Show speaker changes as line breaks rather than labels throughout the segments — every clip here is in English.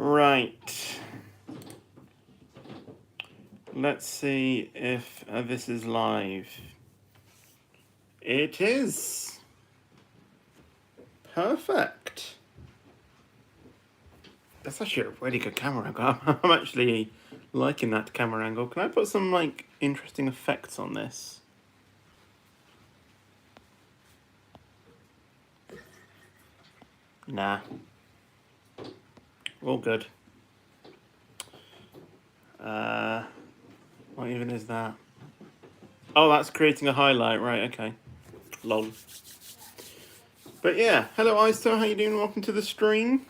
Right. Let's see if this is live. It is. Perfect. That's actually a really good camera angle. I'm actually liking that camera angle. Can I put some like interesting effects on this? Nah. All good. What even is that? Oh, that's creating a highlight, right? Okay. Lol. But yeah, hello Isto, how you doing? Welcome to the stream.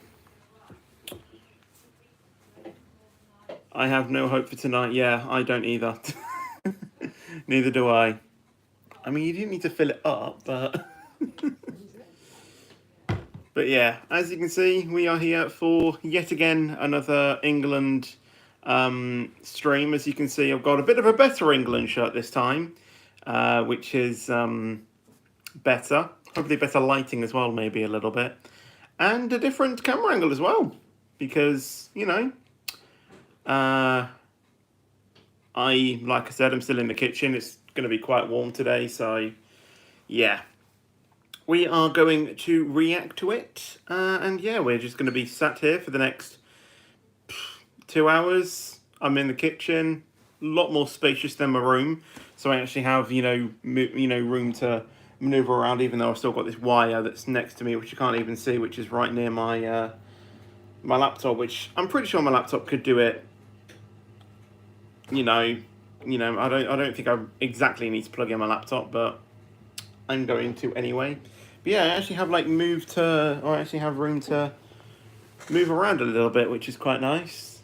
I have no hope for tonight. Yeah, I don't either. Neither do I. I mean, you didn't need to fill it up, but... But yeah, as you can see, we are here for yet again another England stream. As you can see, I've got a bit of a better England shirt this time, which is better. Hopefully better lighting as well, maybe a little bit. And a different camera angle as well, because, you know, like I said, I'm still in the kitchen. It's going to be quite warm today, so yeah. We are going to react to it, and yeah, we're just going to be sat here for the next 2 hours. I'm in the kitchen, a lot more spacious than my room, so I actually have, room to maneuver around, even though I've still got this wire that's next to me, which you can't even see, which is right near my my laptop, which I'm pretty sure my laptop could do it. I don't think I exactly need to plug in my laptop, but I'm going to anyway. But yeah, I actually have room to move around a little bit, which is quite nice.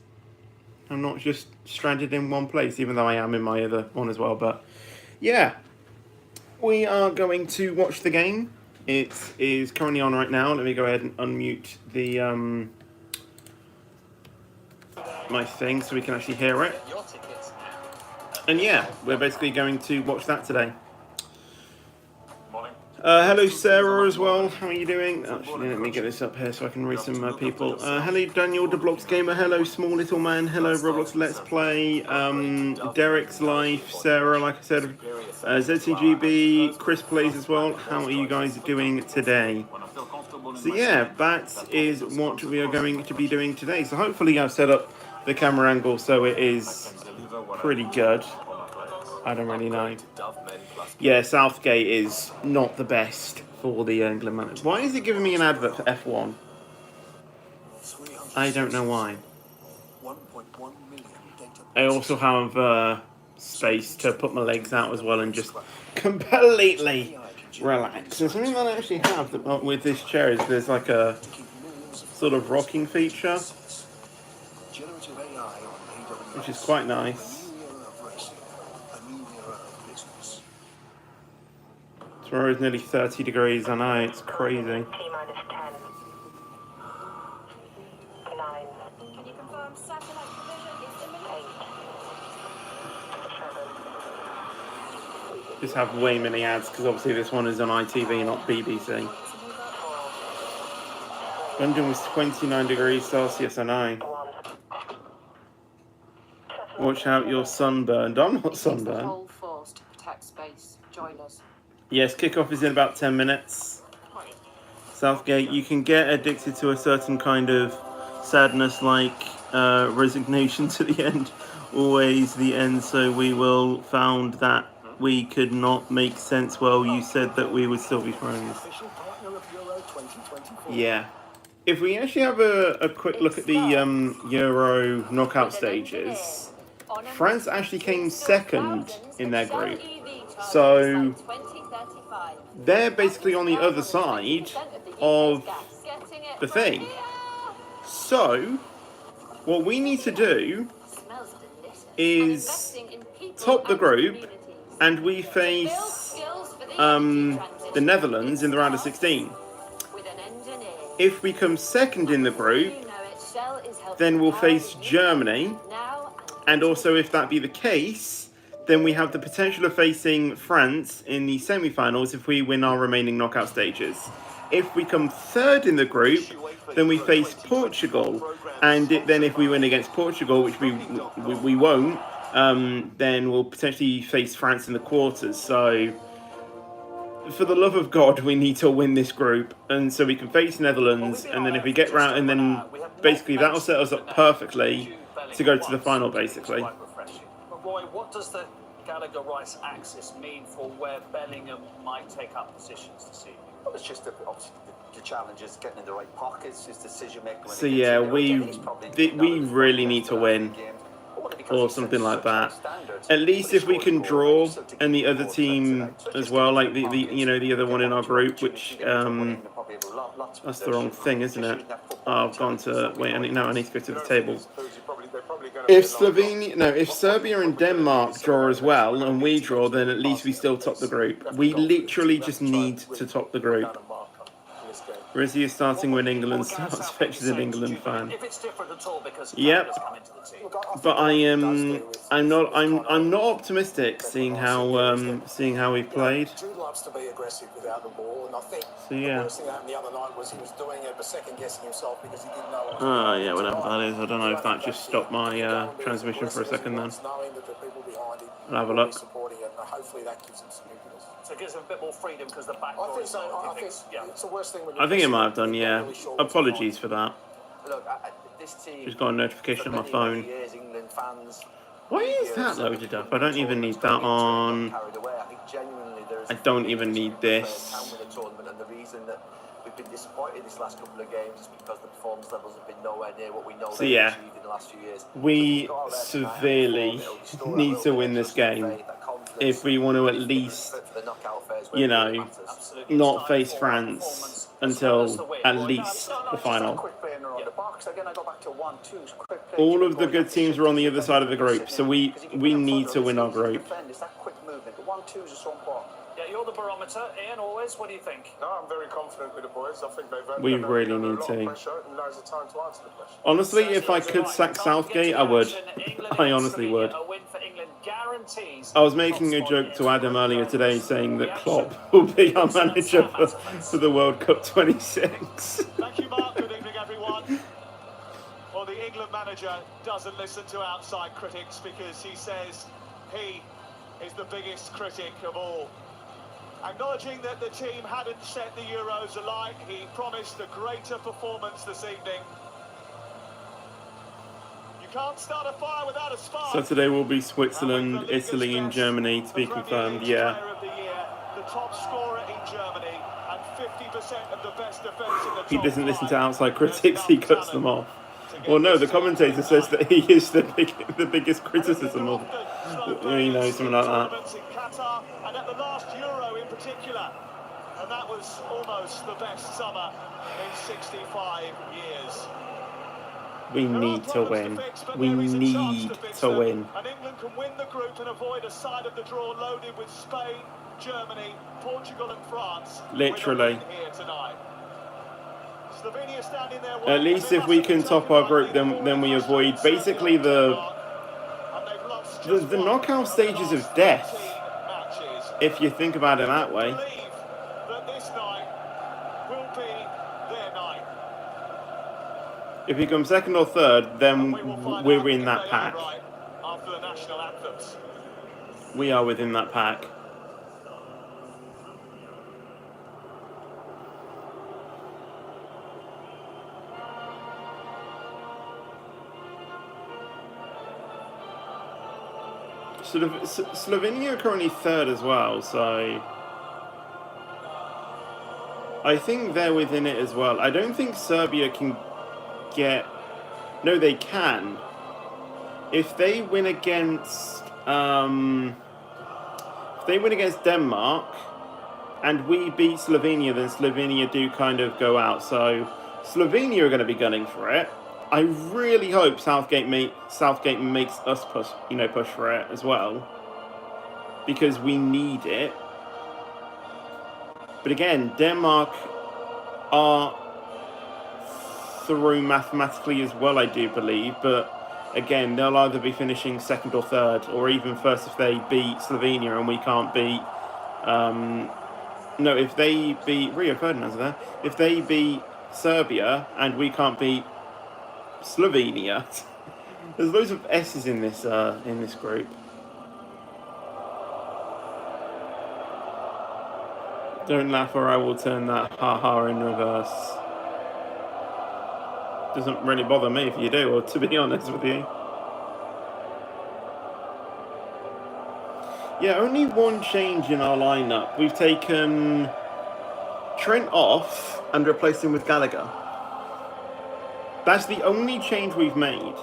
I'm not just stranded in one place, even though I am in my other one as well. But yeah, we are going to watch the game. It is currently on right now. Let me go ahead and unmute the my thing so we can actually hear it. And yeah, we're basically going to watch that today. Hello Sarah as well, how are you doing? Actually, let me get this up here so I can read some people. Hello Daniel, the Blocks Gamer, hello Small Little Man, hello Roblox Let's Play, Derek's Life, Sarah, like I said, ZCGB, Chris Plays as well, how are you guys doing today? So yeah, that is what we are going to be doing today. So hopefully I've set up the camera angle so it is pretty good. I don't really know. Yeah, Southgate is not the best for the England man. Why is it giving me an advert for F1? I don't know why. I also have space to put my legs out as well and just completely relax. And something that I actually have with this chair is there's like a sort of rocking feature, which is quite nice. Tomorrow is nearly 30 degrees, I know, it's crazy.
T-minus 10. 9. Can you confirm satellite provision is imminent? 8. 7.
Just have way many ads, because obviously this one is on ITV, not BBC. London was 29 degrees Celsius, I know.
1.
Watch out, you're sunburned. I'm not sunburned.
Whole force to protect space. Join us.
Yes, kickoff is in about 10 minutes. Southgate, you can get addicted to a certain kind of sadness, like resignation to the end. Always the end, so we will found that we could not make sense. Well, you said that we would still be friends. Yeah. If we actually have a quick look at the Euro knockout stages, France actually came second in their group. So they're basically on the other side of the thing. So what we need to do is top the group, and we face the Netherlands in the round of 16. If we come second in the group, then we'll face Germany, and also if that be the case, then we have the potential of facing France in the semi-finals if we win our remaining knockout stages. if we come third in the group, then we face Portugal, and then if we win against Portugal, which we won't, then we'll potentially face France in the quarters. So, for the love of God, we need to win this group, and so we can face Netherlands, and then if we get round, and then basically that'll set us up perfectly to go to the final, basically.
But Roy, what does the Gallagher-Rice axis mean for where Bellingham might take up positions this evening?
Well, it's just obviously the challenge is getting in the right pockets, his decision making.
So yeah, we really need to win, or something like that. At least if we can draw, and the other team as well, like the other one in our group, which that's the wrong thing, isn't it? Oh, I've gone to wait. I need to go to the table. If Serbia and Denmark draw as well, and we draw, then at least we still top the group. We literally just need to top the group. Rizzy is starting when England starts. Fetch is an England fan. Yep. But I'm not optimistic seeing how we've played. So yeah. Oh yeah, whatever that is. I don't know if that just stopped my transmission for a second then. I'll have a look.
So it gives them a bit more freedom because the back door is
I think it's the worst thing when
I think it might have done, yeah. Apologies for that.
Look, this team,
just got a notification on my phone. Why is that loaded up? I don't even need that on. I don't even need this.
And the reason that we've been disappointed this last couple of games is because the performance levels have been nowhere near what we know they've achieved in the last few years.
We severely need to win this game if we want to at least, not face France until at least the final. All of the good teams are on the other side of the group, so we need to win our group.
Yeah, you're the barometer, Ian. Always. What do you think?
No, I'm very confident with the boys. I think
we really need to. Honestly, if I could sack Southgate, I would. I honestly would. I was making a joke to Adam earlier today saying that Klopp will be our manager for the World Cup 26.
Thank you, Mark. Good evening, everyone. Well, the England manager doesn't listen to outside critics because he says he is the biggest critic of all. Acknowledging that the team hadn't set the Euros alight, he promised a greater performance this evening. You can't start a fire without a spark.
So today will be Switzerland, Italy and Germany to be confirmed, yeah.
The top scorer in Germany and 50% of the best defence in the top.
He doesn't listen to outside critics, he cuts them off. Well, no, the commentator says that he is the biggest criticism of, something like that.
And at the last Euro in particular, and that was almost the best summer in 65 years.
We need to win. We need to win.
And England can win the group and avoid a side of the draw loaded with Spain, Germany, Portugal and France.
Literally.
Here tonight. Slovenia standing there.
At least if we can top our group, then we avoid basically the knockout stages of death. If you think about it that way. If we come second or third, then we're in that pack. We are within that pack. Slovenia are currently third as well, so I think they're within it as well. I don't think Serbia can get... No, they can. If they win against... if they win against Denmark and we beat Slovenia, then Slovenia do kind of go out. So Slovenia are going to be gunning for it. I really hope Southgate makes us push for it as well, because we need it. But again, Denmark are through mathematically as well, I do believe. But again, they'll either be finishing second or third, or even first if they beat Slovenia and we can't beat No, if they beat Rio Ferdinand's there, if they beat Serbia and we can't beat Slovenia, there's loads of S's in this group. Don't laugh or I will turn that ha-ha in reverse. Doesn't really bother me if you do, or to be honest with you. Yeah, only one change in our lineup. We've taken Trent off and replaced him with Gallagher. That's the only change we've made.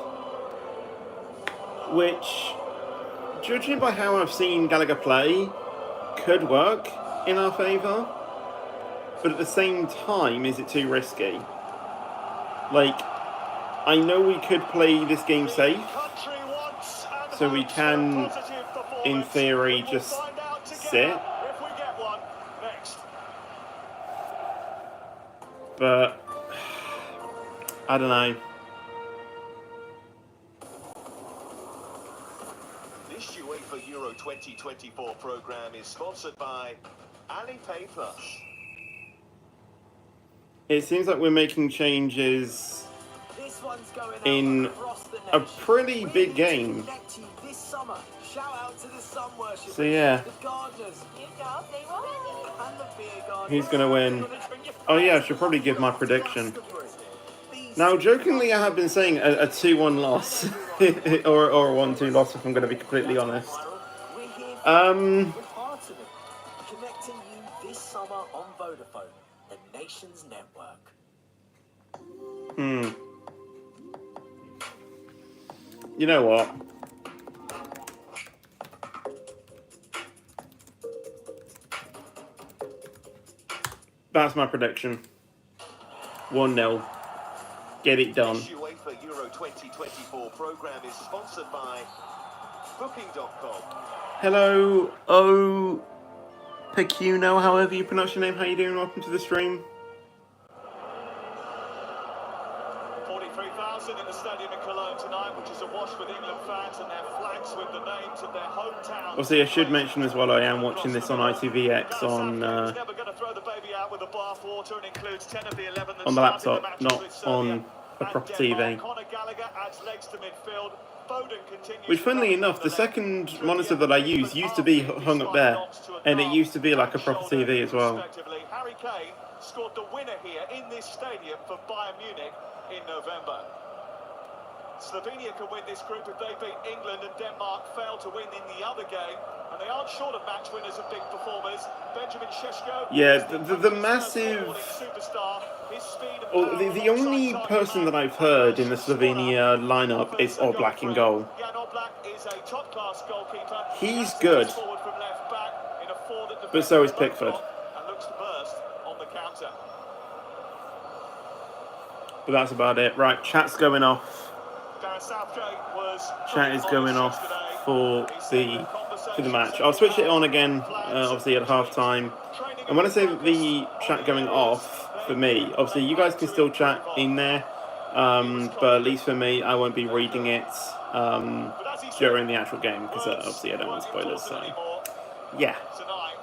Which, judging by how I've seen Gallagher play, could work in our favour. But at the same time, is it too risky? Like, I know we could play this game safe, so we can, in theory, just sit. But I don't know.
This UEFA Euro 2024 program is sponsored by Alipay Plus.
It seems like we're making changes in a pretty big game. So yeah. Who's going to win? Oh yeah, I should probably give my prediction. Now, jokingly, I have been saying a 2-1 loss. or a 1-2 loss, if I'm going to be completely honest.
Connecting you this summer on Vodafone, the nation's network.
You know what? That's my prediction. 1-0. Get it done.
This UEFA Euro 2024 program is sponsored by Booking.com.
Hello, O Pecuno, however you pronounce your name. How you doing? Welcome to the stream.
43,000 in the stadium in Cologne tonight, which is awash with England fans and their flags with the names of their hometowns.
Obviously, I should mention as well, I am watching this on ITVX on the laptop, not on a proper TV. Which, funnily enough, the second monitor that I use used to be hung up there, and it used to be like a proper TV as well.
Harry Kane scored the winner here in this stadium for Bayern Munich in November. Slovenia can win this group if they beat England, and Denmark fail to win in the other game, and they aren't short of match winners and big performers. Benjamin Šeško,
yeah, the massive. Oh, the only person that I've heard in the Slovenia lineup is Oblak in goal. He's good, but so is Pickford. But that's about it. Right, chat's going off. Chat is going off for the match. I'll switch it on again, obviously at half time. And when I say the chat going off, for me, obviously you guys can still chat in there, but at least for me, I won't be reading it during the actual game because obviously I don't want spoilers. So yeah.
Tonight,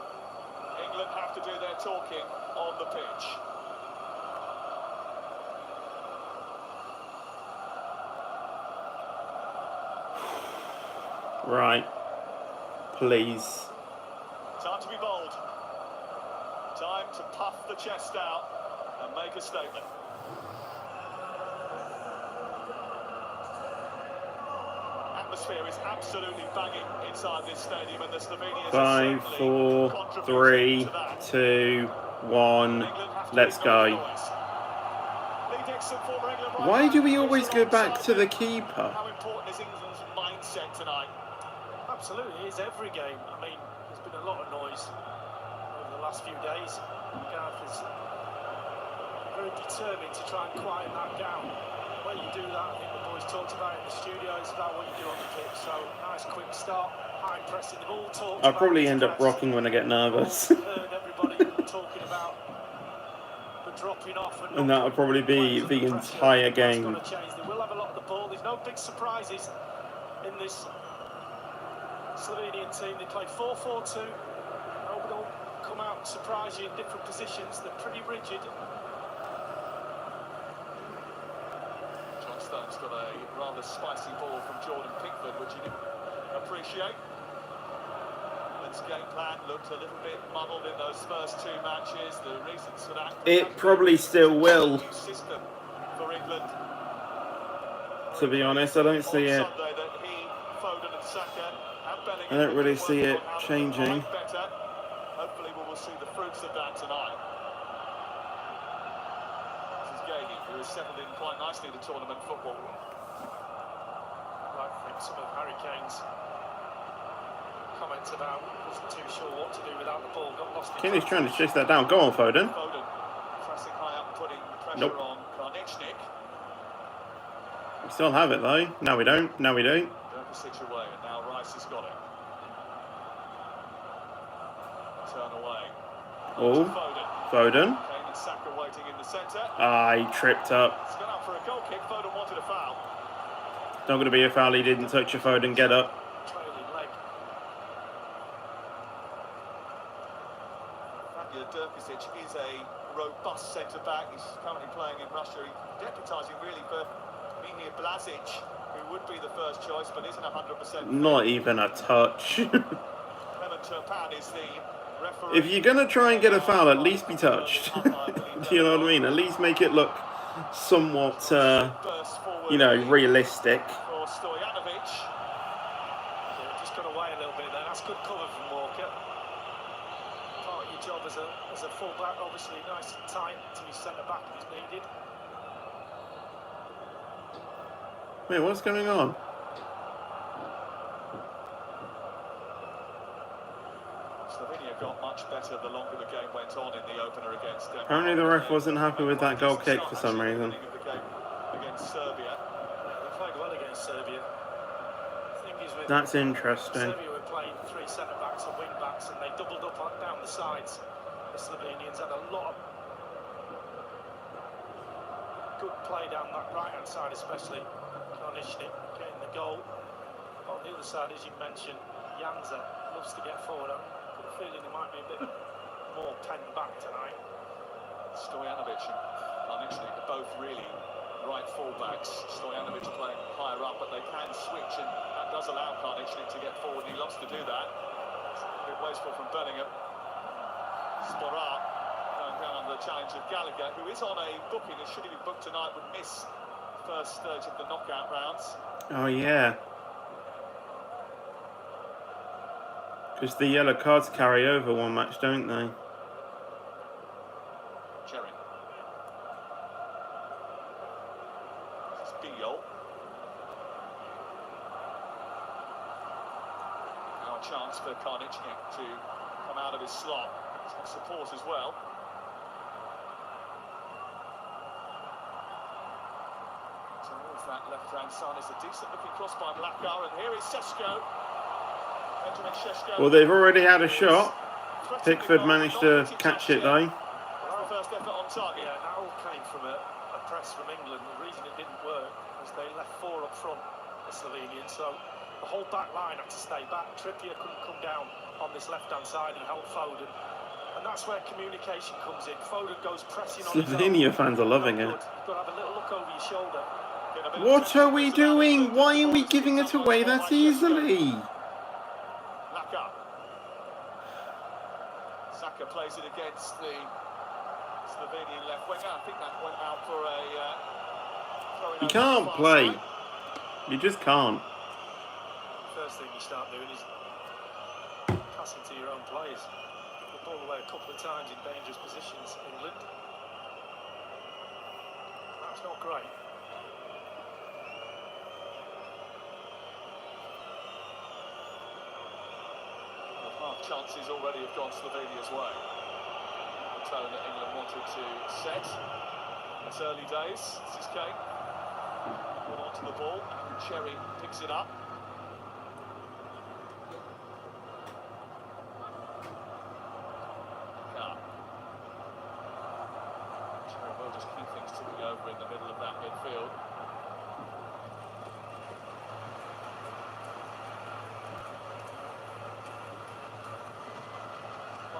England have to do their talking on the pitch.
Right. Please.
Time to be bold. Time to puff the chest out and make a statement. Atmosphere is absolutely banging inside this stadium, and the Slovenians
5, 4, 3, 2, 1. Let's go. Why do we always go back to the keeper?
How important is England's mindset tonight?
Absolutely, it's every game. I mean, there's been a lot of noise over the last few days. Gareth is very determined to try and quiet that down. When you do that, I think the boys talked about it in the studio, it's about what you do on the pitch. So, nice quick start, high pressing, they've all talked
I'll probably end up rocking when I get nervous.
Heard everybody talking about the dropping off.
And that'll probably be the entire game.
They will have a lot of the ball. There's no big surprises in this Slovenian team. They play 4-4-2. No come out and surprise you in different positions. They're pretty rigid.
John Stone's got a rather spicy ball from Jordan Pickford, which he didn't appreciate. His game plan looked a little bit muddled in those first two matches. The reasons for that...
It probably still will.
...system for England.
To be honest, I don't see it.
Sunday that he, Foden and Saka and Bellingham
I don't really see it
on how to
changing.
play better. Hopefully we will see the fruits of that tonight. This is Gagey, who has settled in quite nicely to tournament football.
I think some of Harry Kane's comments about wasn't too sure what to do without the ball, got lost in
Kenny's trying to chase that down. Go on, Foden.
Foden pressing high up, putting pressure
Nope.
on Karnichnik.
We still have it though. No, we don't. No, we don't.
Durkasic away, and now Rice has got it. Turn away.
Oh,
Foden.
Foden.
Kane and Saka waiting in the centre.
I tripped up.
It's gone out for a goal kick. Foden wanted a foul.
Not going to be a foul. He didn't touch a Foden. Get up.
trailing leg.
Durkasic is a robust centre-back. He's currently playing in Russia. He's deputising really for Mimir Blazic, who would be the first choice, but isn't 100%.
Not even a touch.
Clement Turpin is the referee.
If you're going to try and get a foul, at least be touched. Do you know what I mean? At least make it look somewhat, you know, realistic.
For Stojanovic.
Yeah, just got away a little bit there. That's good cover from Walker. Part of your job as a full-back, obviously nice and tight to your centre-back if he's needed.
Wait, what's going on?
Slovenia got much better the longer the game went on in the opener against Denmark.
Apparently the ref wasn't happy with that goal kick for some reason.
Against Serbia.
They played well against Serbia. The thing is with
That's interesting.
Serbia were playing three centre-backs and wing-backs, and they doubled up down the sides. The Slovenians had a lot of good play down that right-hand side, especially Karnichnik getting the goal. On the other side, as you mentioned, Janza loves to get forward. I've got a feeling he might be a bit more penned back tonight.
Stojanovic and Karnichnik are both really right full-backs. Stojanovic playing higher up, but they can switch, and that does allow Karnichnik to get forward. He loves to do that. It's a bit wasteful from Bellingham. Sporar going down under the challenge of Gallagher, who is on a booking, and should he be booked tonight, would miss the first stage of the knockout rounds.
Oh, yeah. Because the yellow cards carry over one match, don't they?
Cherry. This is Biol. Now a chance for Karnichnik to come out of his slot. He's got support as well. Towards that left-hand side is a decent-looking cross by Blackar, and here is Šeško. Benjamin Šeško.
Well, they've already had a shot. Pickford managed to catch it though.
The first effort on target.
Yeah, that all came from a press from England. The reason it didn't work was they left four up front, the Slovenians, so the whole back line had to stay back. Trippier couldn't come down on this left-hand side and help Foden. And that's where communication comes in. Foden goes pressing on
Slovenia fans are loving it.
You've got to have a little look over your shoulder.
What are we doing? Why are we giving it away that easily?
Laka. Saka plays it against the Slovenian left winger. I think that went out for a throwing
You
over
can't
the far
play.
side.
You just can't.
First thing you start doing is passing to your own players. The ball away a couple of times in dangerous positions, England. That's not great.
Half chances already have gone Slovenia's way. The tone that England wanted to set. It's early days. This is Kane. Hold on to the ball. Cherry picks it up. Cherry will just keep things ticking over in the middle of that midfield.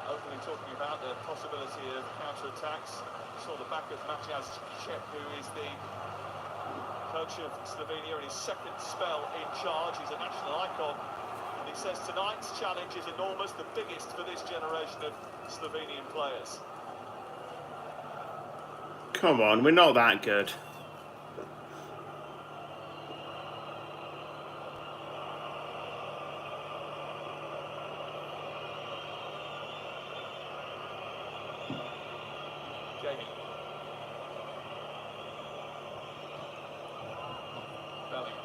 Opening talking about the possibility of counter-attacks. Saw the back of Matthias Cech, who is the coach of Slovenia in his second spell in charge. He's a national icon. And he says tonight's challenge is enormous, the biggest for this generation of Slovenian players.
Come on, we're not that good.
Jamie. Bellingham.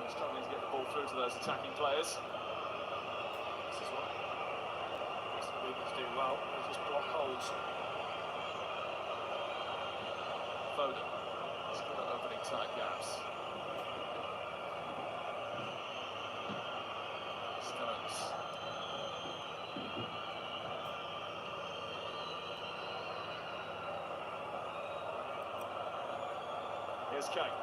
Struggling to get the ball through to those attacking players.
This is what Slovenians do well. They just block holes.
Foden. He's good at opening tight gaps. Stones. Here's Kane.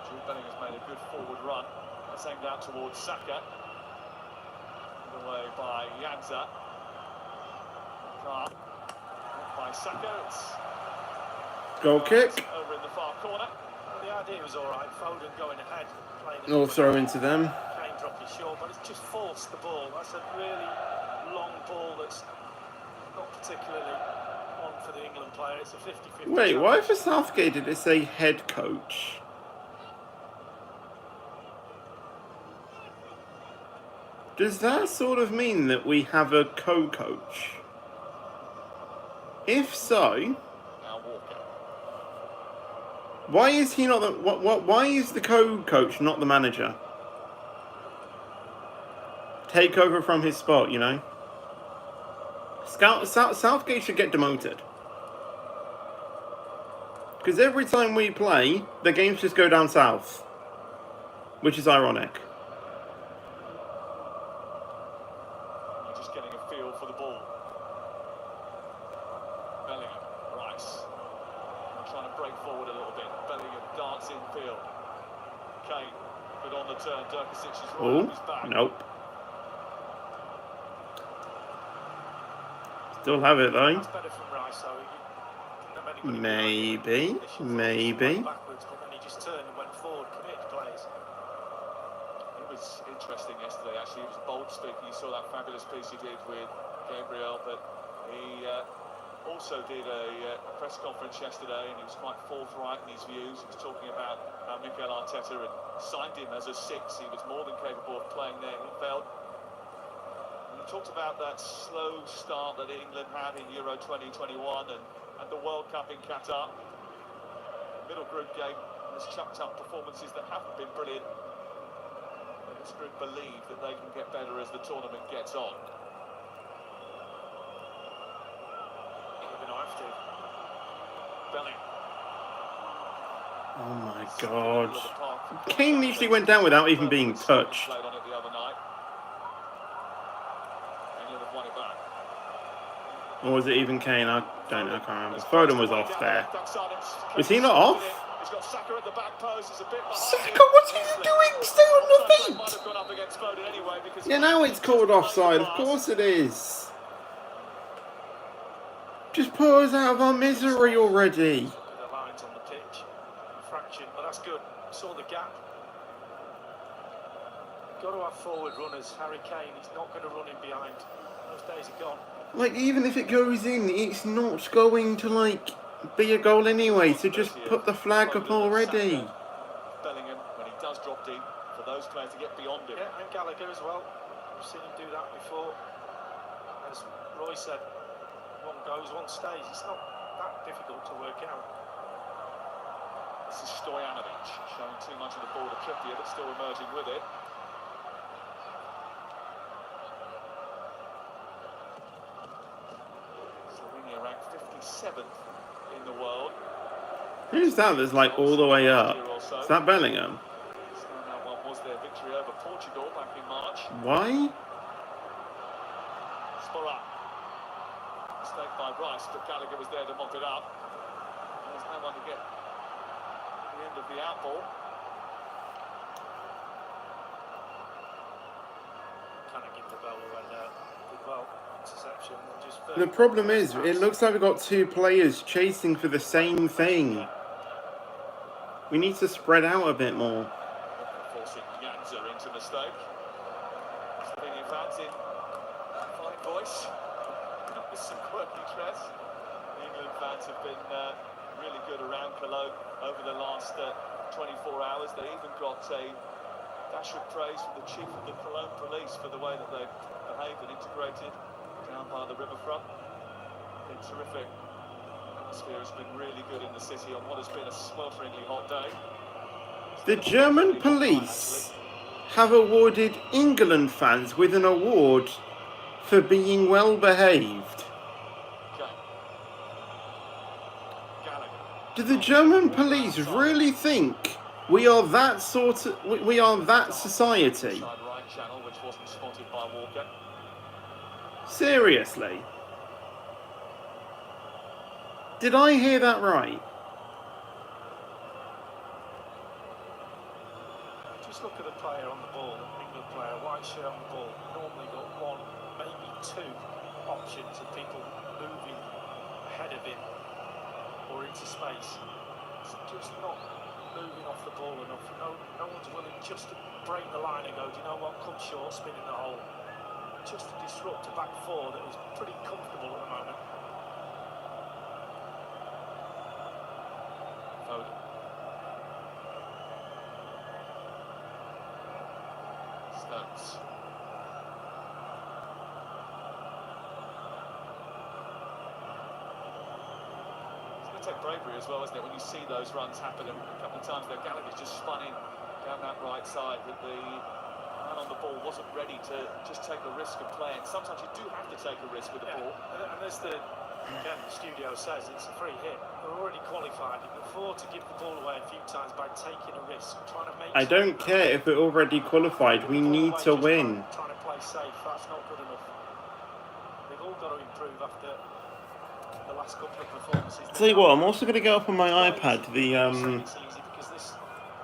Jude Bellingham's made a good forward run. It's aimed out towards Saka. Put away by Janza. Carr. By Saka. It's
Goal kick.
over in the far corner.
Well, the idea was all right. Foden going ahead, playing.
No throw into them.
Kane dropping short, but it's just forced the ball. That's a really long ball that's not particularly on for the England player. It's a 50-50.
Wait, why for Southgate did it say head coach? Does that sort of mean that we have a co-coach? If so,
Now Walker.
why is he not the why is the co-coach not the manager? Take over from his spot, you know. Southgate should get demoted. Because every time we play, the games just go down south. Which is ironic.
You're just getting a feel for the ball. Bellingham, Rice. Trying to break forward a little bit. Bellingham darts infield. Kane, good on the turn. Durkasic is right
Oh,
off his back.
nope. Still have it though.
That's better from Rice, though. He didn't have anybody
Maybe,
behind him.
maybe.
Backwards, but then he just turned and went forward, committed plays.
It was interesting yesterday, actually. It was bold speaking. You saw that fabulous piece he did with Gabriel, but he also did a press conference yesterday, and he was quite forthright in his views. He was talking about how Mikel Arteta had signed him as a six. He was more than capable of playing there. He felt. He talked about that slow start that England had in Euro 2021 and the World Cup in Qatar. Middle group game has chucked up performances that haven't been brilliant. But this group believe that they can get better as the tournament gets on.
You're going to have to.
Bellingham.
Oh my god. Kane usually went down without even being touched.
Played on it the other night. England have won it back.
Or was it even Kane? I don't know, I can't remember. Foden was off there. Was he not off?
He's got Saka at the back post. It's a bit behind
Saka,
him.
what are you doing? Stay on your
Might
feet!
have gone up against Foden anyway because
Yeah, now it's called offside. Of course it is. Just put us out of our misery already.
The lines on the pitch, fraction, but that's good. Saw the gap. Got to have forward runners. Harry Kane, he's not going to run in behind. Those days are gone.
Like, even if it goes in, it's not going to, like, be a goal anyway, so just put the flag up already.
Bellingham, when he does drop deep, for those players to get beyond him.
Yeah, and Gallagher as well. We've seen him do that before. As Roy said, one goes, one stays. It's not that difficult to work out.
This is Stojanovic, showing too much of the ball to Trippier, but still emerging with it. Slovenia ranked 57th in the world.
Who's that that's, like, all the way up? Is that Bellingham?
Standout one was their victory Portugal back in March.
Why?
Sporat. Mistake by Rice, but Gallagher was there to mop it up. There's no one to get the end of the outball.
Kind of give the ball away there. Good ball, interception, and just
The problem is, it looks like we've got two players chasing for the same thing. We need to spread out a bit more.
Forcing Janza into mistake. Slovenian fans in fine voice. With some quirky dress. The England fans have been really good around Cologne over the last 24 hours. They even got a dash of praise from the chief of the Cologne police for the way that they've behaved and integrated down by the riverfront. Been terrific. Atmosphere has been really good in the city on what has been a swelteringly hot day.
The German police have awarded England fans with an award for being well behaved. Do the German police really think we are that society? Seriously? Did I hear that right?
Just look at the player on the ball, England player, white shirt on the ball. Normally got one, maybe two options of people moving ahead of him or into space. It's just not moving off the ball enough. No one's willing just to break the line and go, do you know what, come short, spin in the hole. Just to disrupt a back four that is pretty comfortable at the moment.
Foden. Stones. It's going to take bravery as well, isn't it, when you see those runs happen. And a couple of times there, Gallagher's just spun in down that right side, but the man on the ball wasn't ready to just take the risk of playing. Sometimes you do have to take a risk with the ball.
And as the studio says, it's a free hit. They're already qualified. You can afford to give the ball away a few times by taking a risk, trying to make.
I don't care if we're already qualified. We need to win.
Trying to play safe. That's not good enough. They've all got to improve after the last couple of performances.
Tell you what, I'm also going to go up on my iPad
It's easy because this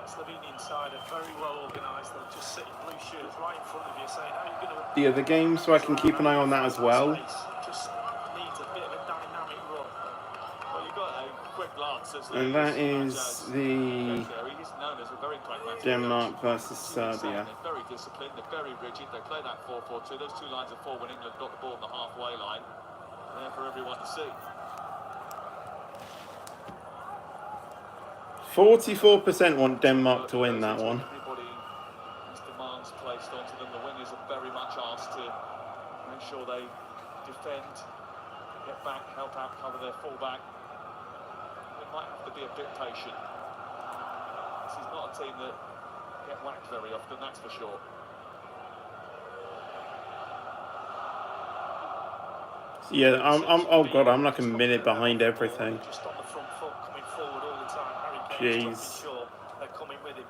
Slovenian side are very well organised. They'll just sit in blue shirts right in front of you, saying, "How are you going to?"
the other game, so I can keep an eye on that as well.
Just needs a bit of a dynamic run.
Well, you got a quick glance as
And that is the
he's known as a very pragmatic
Denmark
coach.
versus Serbia.
They're very disciplined, they're very rigid, they play that 4-4-2. Those two lines of four when England got the ball on the halfway line, there for everyone to see.
44% want Denmark to win that one.
Everybody has demands placed onto them. The wingers are very much asked to make sure they defend, get back, help out, cover their fullback. They might have to be a bit patient. This is not a team that get whacked very often, that's for sure.
Yeah, oh god, I'm like a minute behind everything.
Just on the front foot, coming forward all the time. Harry Kane's
Jeez.
sure they're coming with him.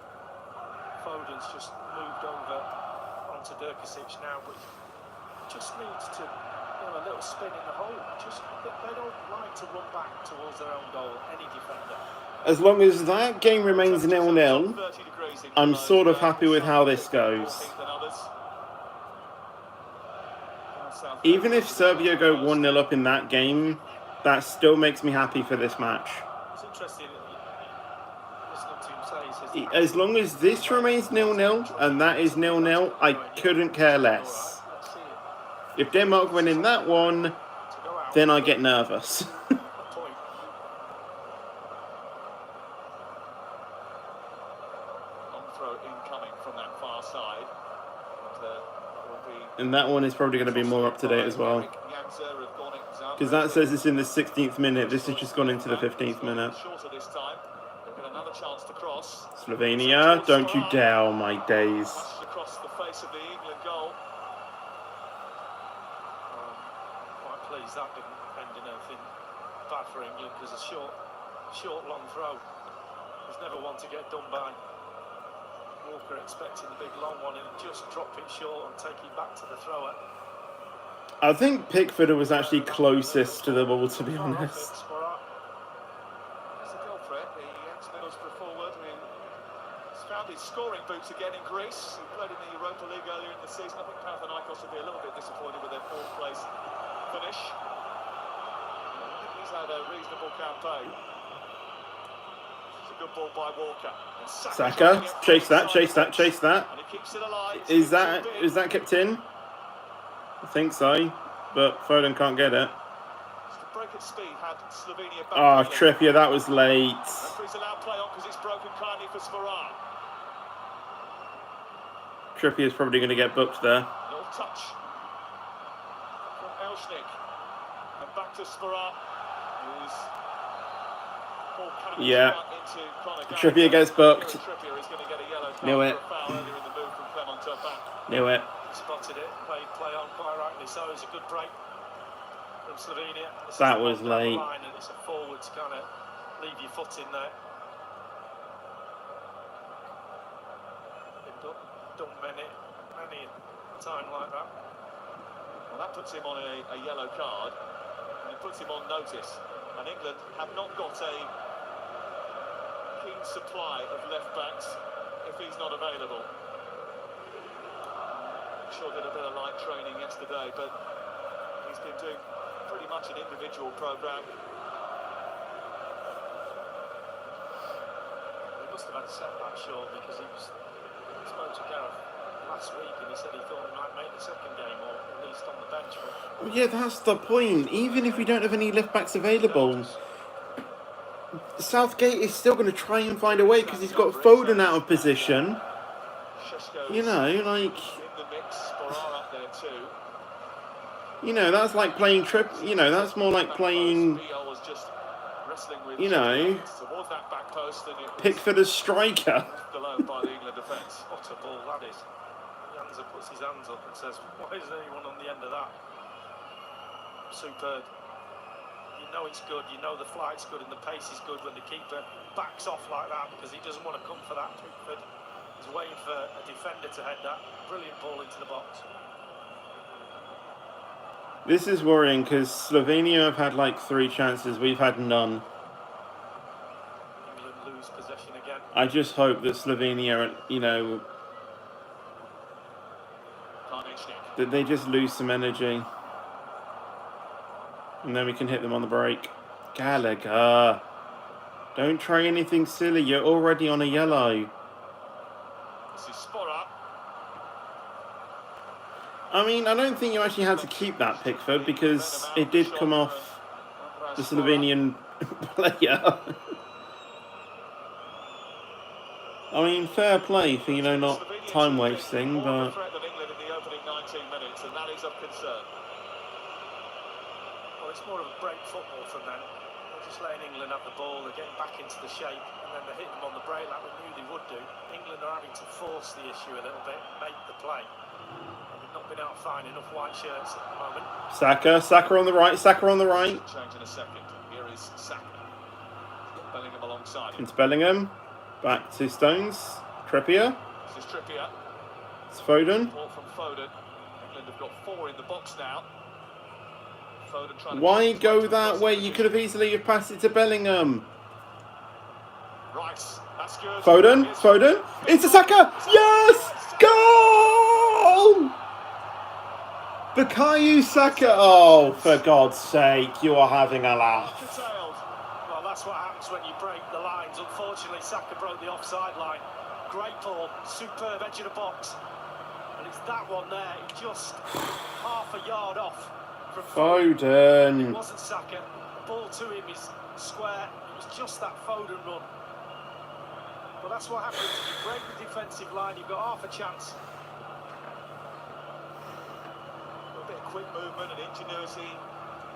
Foden's just moved over onto Durkasic now, but just needs to, a little spin in the hole. They don't like to run back towards their own goal. Any defender.
As long as that game remains 0-0, I'm sort of happy with how this goes. Even if Serbia go 1-0 up in that game, that still makes me happy for this match.
It's interesting listening to him say, he says,
As long as this remains 0-0 and that is 0-0, I couldn't care less. If Denmark win in that one, then I get nervous. And that one is probably going to be more up to date as well. Because that says it's in the 16th minute. This has just gone into the 15th minute. Slovenia, don't you dare, oh my days.
Quite pleased that didn't end in anything bad for England, because a short long throw is never one to get done by. Walker expecting the big long one and just drop it short and take it back to the thrower.
I think Pickford was actually closest to the ball, to be honest.
It's a goal threat. The ex-Middlesbrough forward who's found his scoring boots again in Greece. He played in the Europa League earlier in the season. I think Panathinaikos will be a little bit disappointed with their fourth place finish. I think he's had a reasonable campaign. It's a good ball by Walker. And
Saka, chase that, chase that, chase that.
And he keeps it alive.
Is that kept in? I think so, but Foden can't get it.
The break at speed had Slovenia back.
Oh, Trippier, that was late.
Referee's allowed play on because it's broken kindly for Sporar.
Trippier's probably going to get booked there.
Little touch from Elshnik. And back to Sporar.
Yeah. Trippier gets booked.
Trippier is going to get a yellow card
Knew it.
for a foul earlier in the move from Clement Turpin.
Knew it.
Spotted it, play on quite rightly so. It's a good break from Slovenia.
That was late.
And it's a forward to kind of leave your foot in there. Been done many a time like that.
Well, that puts him on a yellow card, and it puts him on notice. And England have not got a keen supply of left backs if he's not available. Sure did a bit of light training yesterday, but he's been doing pretty much an individual programme.
He must have had a setback, sure, because he spoke to Gareth last week and he said he thought he might make the second game or at least on the bench. But
Yeah, that's the point. Even if we don't have any left backs available, Southgate is still going to try and find a way because he's got Foden out of position. You know, like... You know, that's like playing you know, that's more like playing, you know, Pickford as striker.
Below by the England defence.
what a ball that is. Janza puts his hands up and says, why isn't anyone on the end of that? Superb. You know it's good, you know the flight's good and the pace is good when the keeper backs off like that because he doesn't want to come for that. Pickford is waiting for a defender to head that. Brilliant ball into the box.
This is worrying because Slovenia have had like 3 chances. We've had none.
England lose possession again.
I just hope that Slovenia, you know, that they just lose some energy. And then we can hit them on the break. Gallagher. Don't try anything silly. You're already on a yellow.
This is Sporar.
I mean, I don't think you actually had to keep that, Pickford, because it did come off the Slovenian player. I mean, fair play for, you know, not time wasting, but...
threat of England in the opening 19 minutes, and that is of concern.
Well, it's more of a break football from them. They're just letting England have the ball, they're getting back into the shape, and then they're hitting them on the break like we knew they would do. England are having to force the issue a little bit, make the play. Not been able to find enough white shirts at the moment.
Saka on the right, Saka on the right.
Change in a second. Here is Saka. Bellingham alongside him.
It's Bellingham. Back to Stones. Trippier.
This is Trippier.
It's Foden.
Ball from Foden. England have got 4 in the box now. Foden trying to...
Why go that way? You could have easily have passed it to Bellingham.
Right, that's good.
Foden, Foden. Into Saka. Yes! Goal! Bukayo Saka. Oh, for God's sake, you are having a laugh.
Well, that's what happens when you break the lines. Unfortunately, Saka broke the offside line. Great ball, superb edge of the box. And it's that one there, just half a yard off from
Foden.
It wasn't Saka. The ball to him is square. It was just that Foden run. But that's what happens. If you break the defensive line, you've got half a chance.
A bit of quick movement and ingenuity.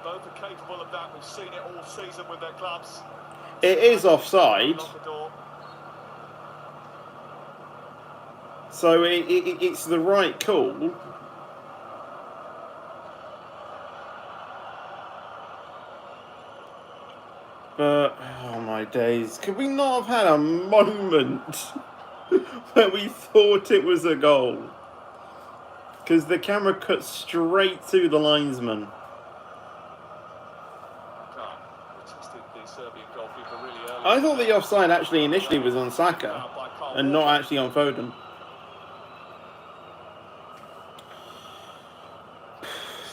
Both are capable of that. We've seen it all season with their clubs.
It is offside. So it's the right call. But, oh my days, could we not have had a moment where we thought it was a goal. Because the camera cut straight to the linesman. I thought the offside actually initially was on Saka and not actually on Foden.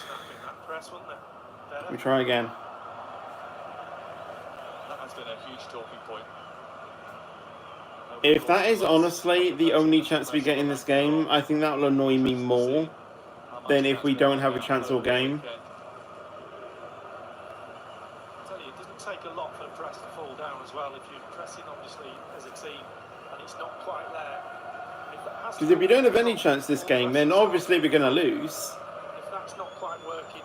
Snapping that press, wasn't it? Better.
We try again.
That has been a huge talking point.
If that is honestly the only chance we get in this game, I think that will annoy me more than if we don't have a chance all game.
I tell you, it doesn't take a lot for the press to fall down as well if you're pressing obviously as a team and it's not quite there.
Because if we don't have any chance this game, then obviously we're going to lose.
If that's not quite working,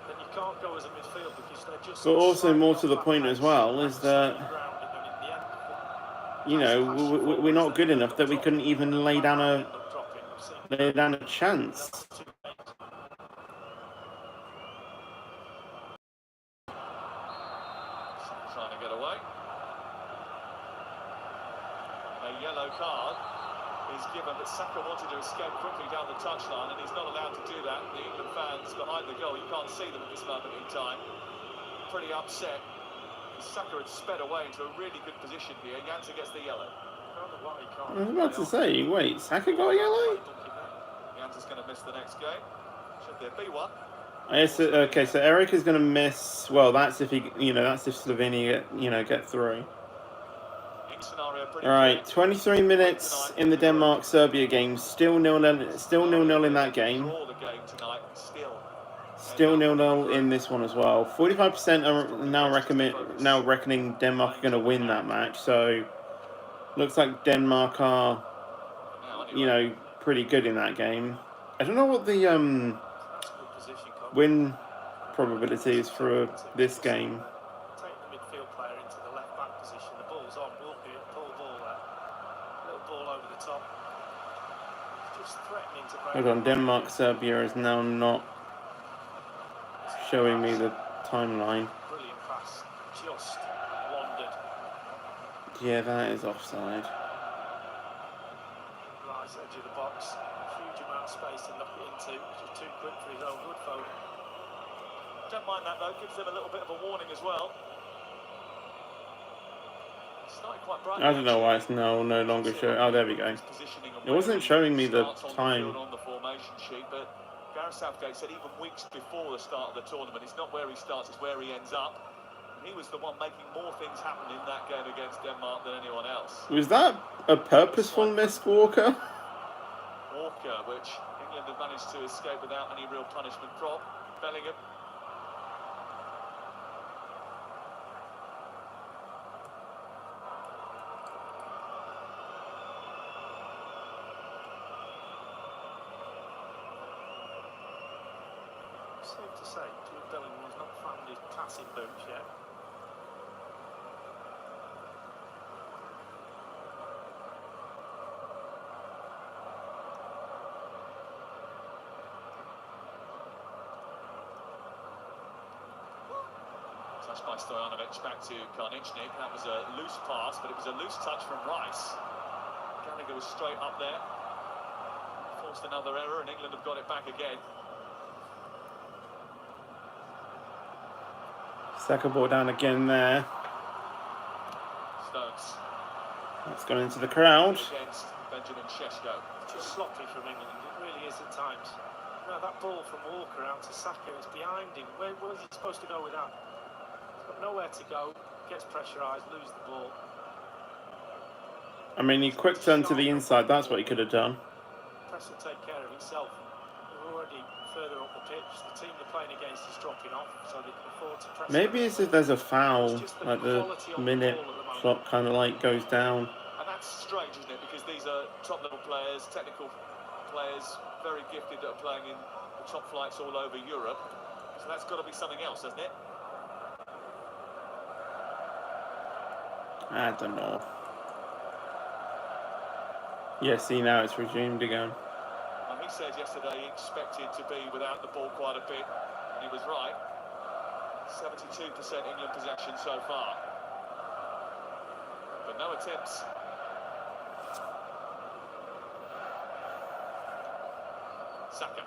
then you can't go as a midfield because they're just.
But also more to the point as well is that, you know, we're not good enough that we couldn't even lay down a chance.
Trying to get away. A yellow card is given, but Saka wanted to escape quickly down the touchline, and he's not allowed to do that. The England fans behind the goal, you can't see them at this moment in time, pretty upset. Saka had sped away into a really good position here. Janssen gets the yellow.
I was about to say, wait, Saka got a yellow?
Janssen's going to miss the next game. Should there be one?
Okay, so Eric is going to miss. Well, that's if he, you know, that's if Slovenia, get through. All right, 23 minutes in the Denmark-Serbia game. Still 0-0 in that game. Still 0-0 in this one as well. 45% are now reckoning Denmark are going to win that match. So looks like Denmark are, pretty good in that game. I don't know what the win probability is for this game.
Take the midfield player into the left back position. The ball's on. Will be a pull ball there. Little ball over the top. Just threatening to break.
Hold on, Denmark-Serbia is now not showing me the timeline.
Brilliant pass. Just wandered.
Yeah, that is offside.
Right edge of the box. Huge amount of space to knock it into. Just too quick for his own good Foden.
Don't mind that though, gives them a little bit of a warning as well. Quite bright.
I don't know why it's no longer showing. Oh, there we go. It wasn't showing me the time.
On the formation sheet, but Gareth Southgate said even weeks before the start of the tournament, it's not where he starts, it's where he ends up. And he was the one making more things happen in that game against Denmark than anyone else.
Was that a purposeful miss, Walker?
Walker, which England have managed to escape without any real punishment from. Bellingham.
Safe to say, Jude Bellingham's not found his passing boots yet.
Touch by Stojanovic back to Karnichnik. That was a loose pass, but it was a loose touch from Rice. Gallagher was straight up there. Forced another error, and England have got it back again.
Saka ball down again there.
Stones.
That's gone into the crowd.
Against Benjamin Šeško.
Just sloppy from England, it really is at times. Now that ball from Walker out to Saka is behind him. Where was he supposed to go with that? He's got nowhere to go, gets pressurised, loses the ball.
I mean, he quick turned to the inside, that's what he could have done.
Press will take care of itself. We're already further up the pitch. The team they're playing against is dropping off, so they can afford to press.
Maybe it's if there's a foul, like the minute clock kind of like goes down.
And that's strange, isn't it? Because these are top-level players, technical players, very gifted that are playing in the top flights all over Europe. So that's got to be something else, hasn't it?
I don't know. Yeah, see, now it's resumed again.
He said yesterday he expected to be without the ball quite a bit, and he was right. 72% England possession so far. But no attempts Saka.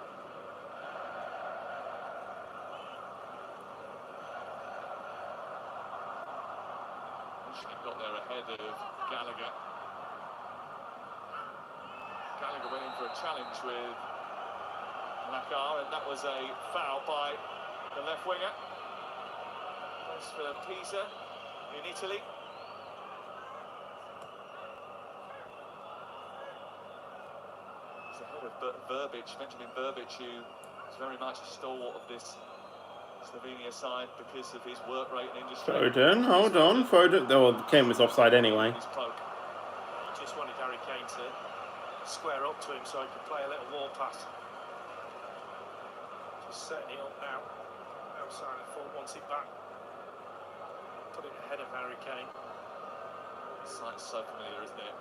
Got there ahead of Gallagher. Gallagher went in for a challenge with Nakar, and that was a foul by the left winger. That's for Pisa in Italy. He's ahead of Benjamin Verbic, who is very much a stalwart of this Slovenia side because of his work rate and industry.
Foden, hold on. Foden. Oh, the Kane was offside anyway.
He just wanted Harry Kane to square up to him so he could play a little wall pass. Just setting it up now. Outside of full, wants it back. Put it ahead of Harry Kane.
The sight's so familiar, isn't it?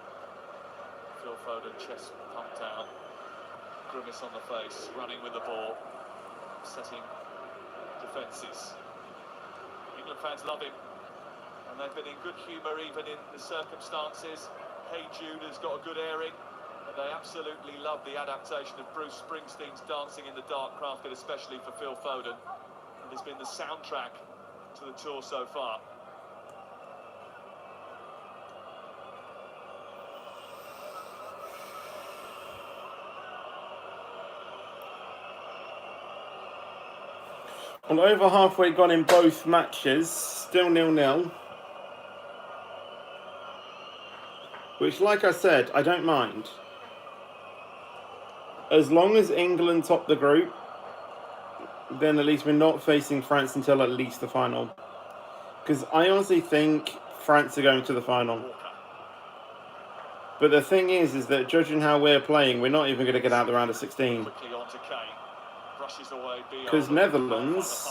Phil Foden, chest pumped out, grimace on the face, running with the ball, setting defences. England fans love him, and they've been in good humour even in the circumstances. Hey Jude has got a good airing, and they absolutely love the adaptation of Bruce Springsteen's Dancing in the Dark, crafted especially for Phil Foden, and has been the soundtrack to the tour so far.
Well, over halfway gone in both matches, still 0-0. Which, like I said, I don't mind. As long as England top the group, then at least we're not facing France until at least the final. Because I honestly think France are going to the final. But the thing is that judging how we're playing, we're not even going to get out the round of 16. Because Netherlands...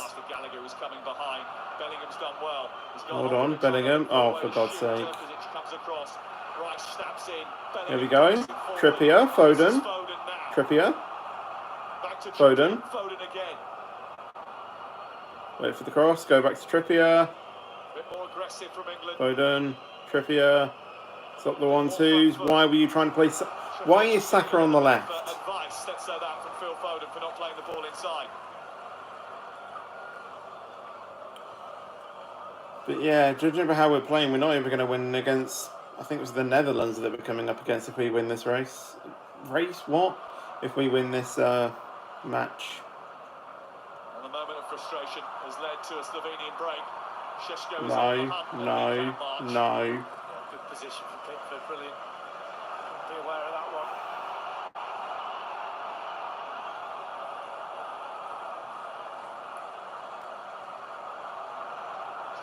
Hold on, Bellingham. Oh, for God's sake. Here we go. Trippier, Foden. Trippier. Foden. Wait for the cross. Go back to Trippier. Foden. Trippier. Stop the 1-2s. Why were you trying to play... Why is Saka on the left?
Let's say that from Phil Foden for not playing the ball inside.
But yeah, judging by how we're playing, we're not even going to win against... I think it was the Netherlands that we're coming up against if we win this race. Race? What? If we win this match.
And the moment of frustration has led to a Slovenian break. Šeško is
No.
Good position for Pickford, brilliant. Be aware of that one.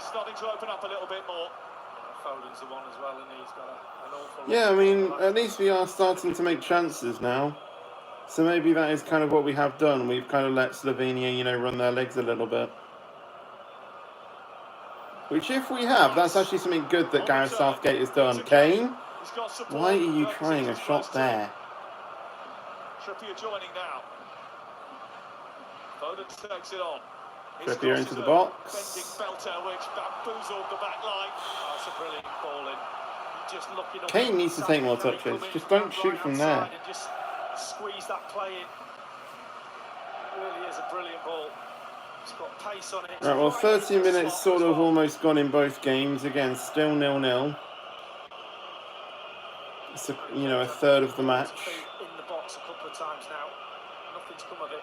Starting to open up a little bit more. Foden's the one as well, and he's got an awful lot.
Yeah, I mean, at least we are starting to make chances now. So maybe that is kind of what we have done. We've kind of let Slovenia, run their legs a little bit. Which, if we have, that's actually something good that Gareth Southgate has done. Kane, why are you trying a shot there?
Trippier joining now. Foden takes it on.
Trippier into the box. Kane needs to take more touches. Just don't shoot from there.
Just squeeze that play in. Really is a brilliant ball. It's got pace on it.
Right, well, 30 minutes sort of almost gone in both games. Again, still 0-0. It's a third of the match.
In the box a couple of times now. Nothing's come of it.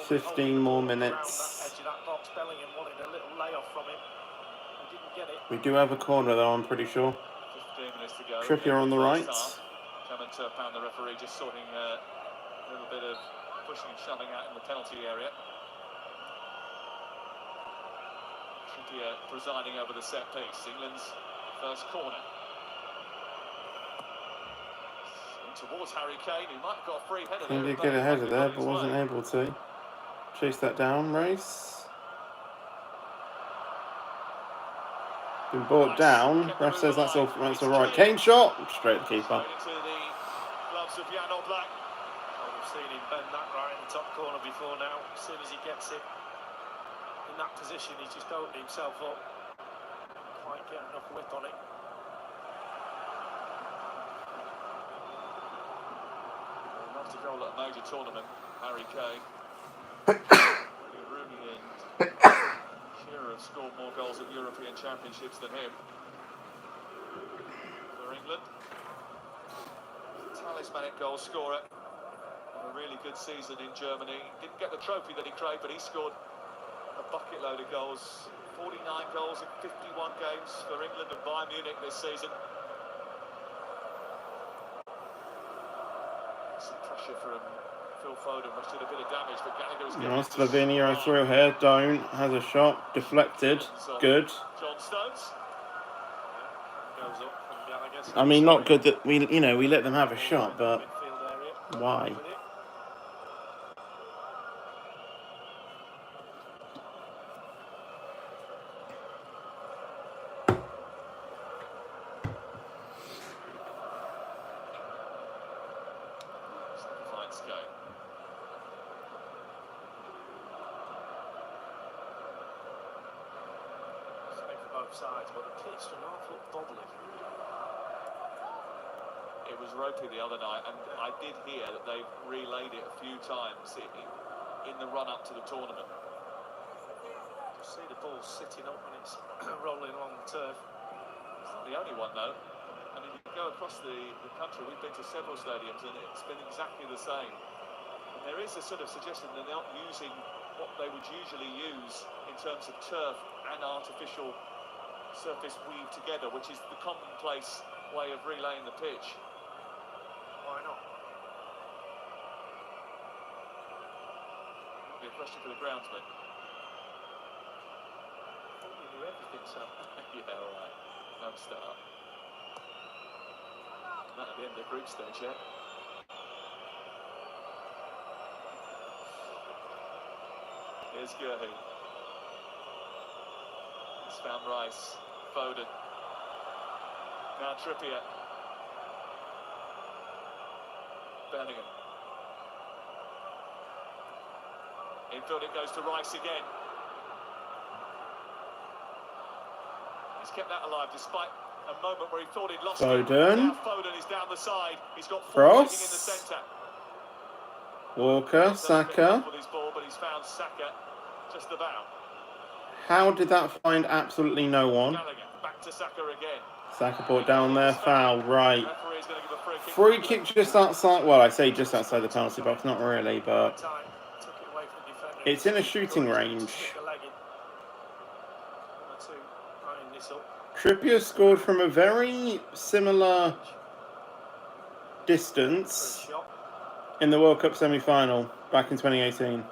15 more minutes.
Bellingham wanted a little layoff from him. He didn't get it.
We do have a corner though, I'm pretty sure.
15 minutes to go.
Trippier on the right.
Coming to pound the referee, just sorting a little bit of pushing and shoving out in the penalty area. Trippier presiding over the set piece. England's first corner. Towards Harry Kane, who might have got a free header there.
He did get ahead of there, but wasn't able to. Chase that down, race. Been brought down. Ref says that's all right. Kane shot, straight to the keeper.
Into the gloves of Jan Oblak.
We've seen him bend that right in the top corner before now. As soon as he gets it in that position, he's just opened himself up. Quite get enough whip on it.
goal at a major tournament, Harry Kane. Rooney and Shearer have scored more goals at European Championships than him. For England, talismanic goal scorer. A really good season in Germany. Didn't get the trophy that he craved, but he scored a bucket load of goals. 49 goals in 51 games for England and Bayern Munich this season. Some pressure from Phil Foden, which did a bit of damage, but Gallagher's getting
Nice, Slovenia through here. Don't. Has a shot. Deflected. Good.
John Stones. Goes up from Gallagher.
I mean, not good that we let them have a shot, but
Midfield area.
why?
With it.
Fine skate.
Same for both sides, but the pitch does not look bobbly.
It was ropey the other night, and I did hear that they've relayed it a few times in the run-up to the tournament.
You see the ball sitting up when it's rolling along the turf.
It's not the only one, though. I mean, you go across the country, we've been to several stadiums, and it's been exactly the same. And there is a sort of suggestion that they're not using what they would usually use in terms of turf and artificial surface weaved together, which is the commonplace way of relaying the pitch.
Why not?
It'll be a question for the groundsman.
I thought you knew everything, Sam.
Yeah, all right. No start. Not at the end of the group stage yet. Here's Gurley. He's found Rice. Foden. Now Trippier. Bellingham. Infield it goes to Rice again. He's kept that alive despite a moment where he thought he'd lost
Foden.
it. Now Foden is down the side. He's got four waiting in the
Cross.
centre.
Walker,
He's done a bit
Saka.
with his ball, but he's found Saka just about.
How did that find absolutely no one?
Gallagher back to Saka again.
Saka brought down there. Foul. Right.
Referee's going to give a free kick.
Free kick just outside. Well, I say just outside the penalty box. Not really, but
Time. Took it away from the defender.
it's in a shooting range.
Stick the leg in. 1 or 2 eyeing this up.
Trippier scored from a very similar
For
distance
a shot.
in the World Cup semi-final back in 2018.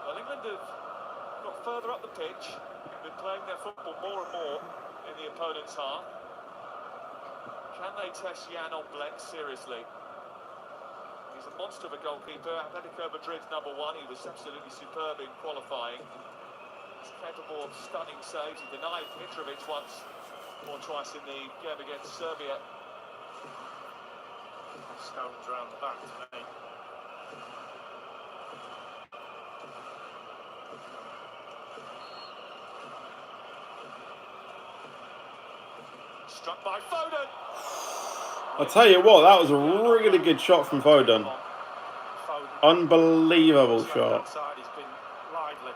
Well, England have got further up the pitch, been playing their football more and more in the opponent's half. Can they test Jan Oblak seriously? He's a monster of a goalkeeper. Atletico Madrid's #1. He was absolutely superb in qualifying. He's capable of stunning saves. He denied Mitrovic once or twice in the game against Serbia.
Stones round the back to me.
Struck by Foden.
I'll tell you what, that was a really good shot from Foden.
Foden.
Unbelievable
Left
shot.
hand side, he's been lively.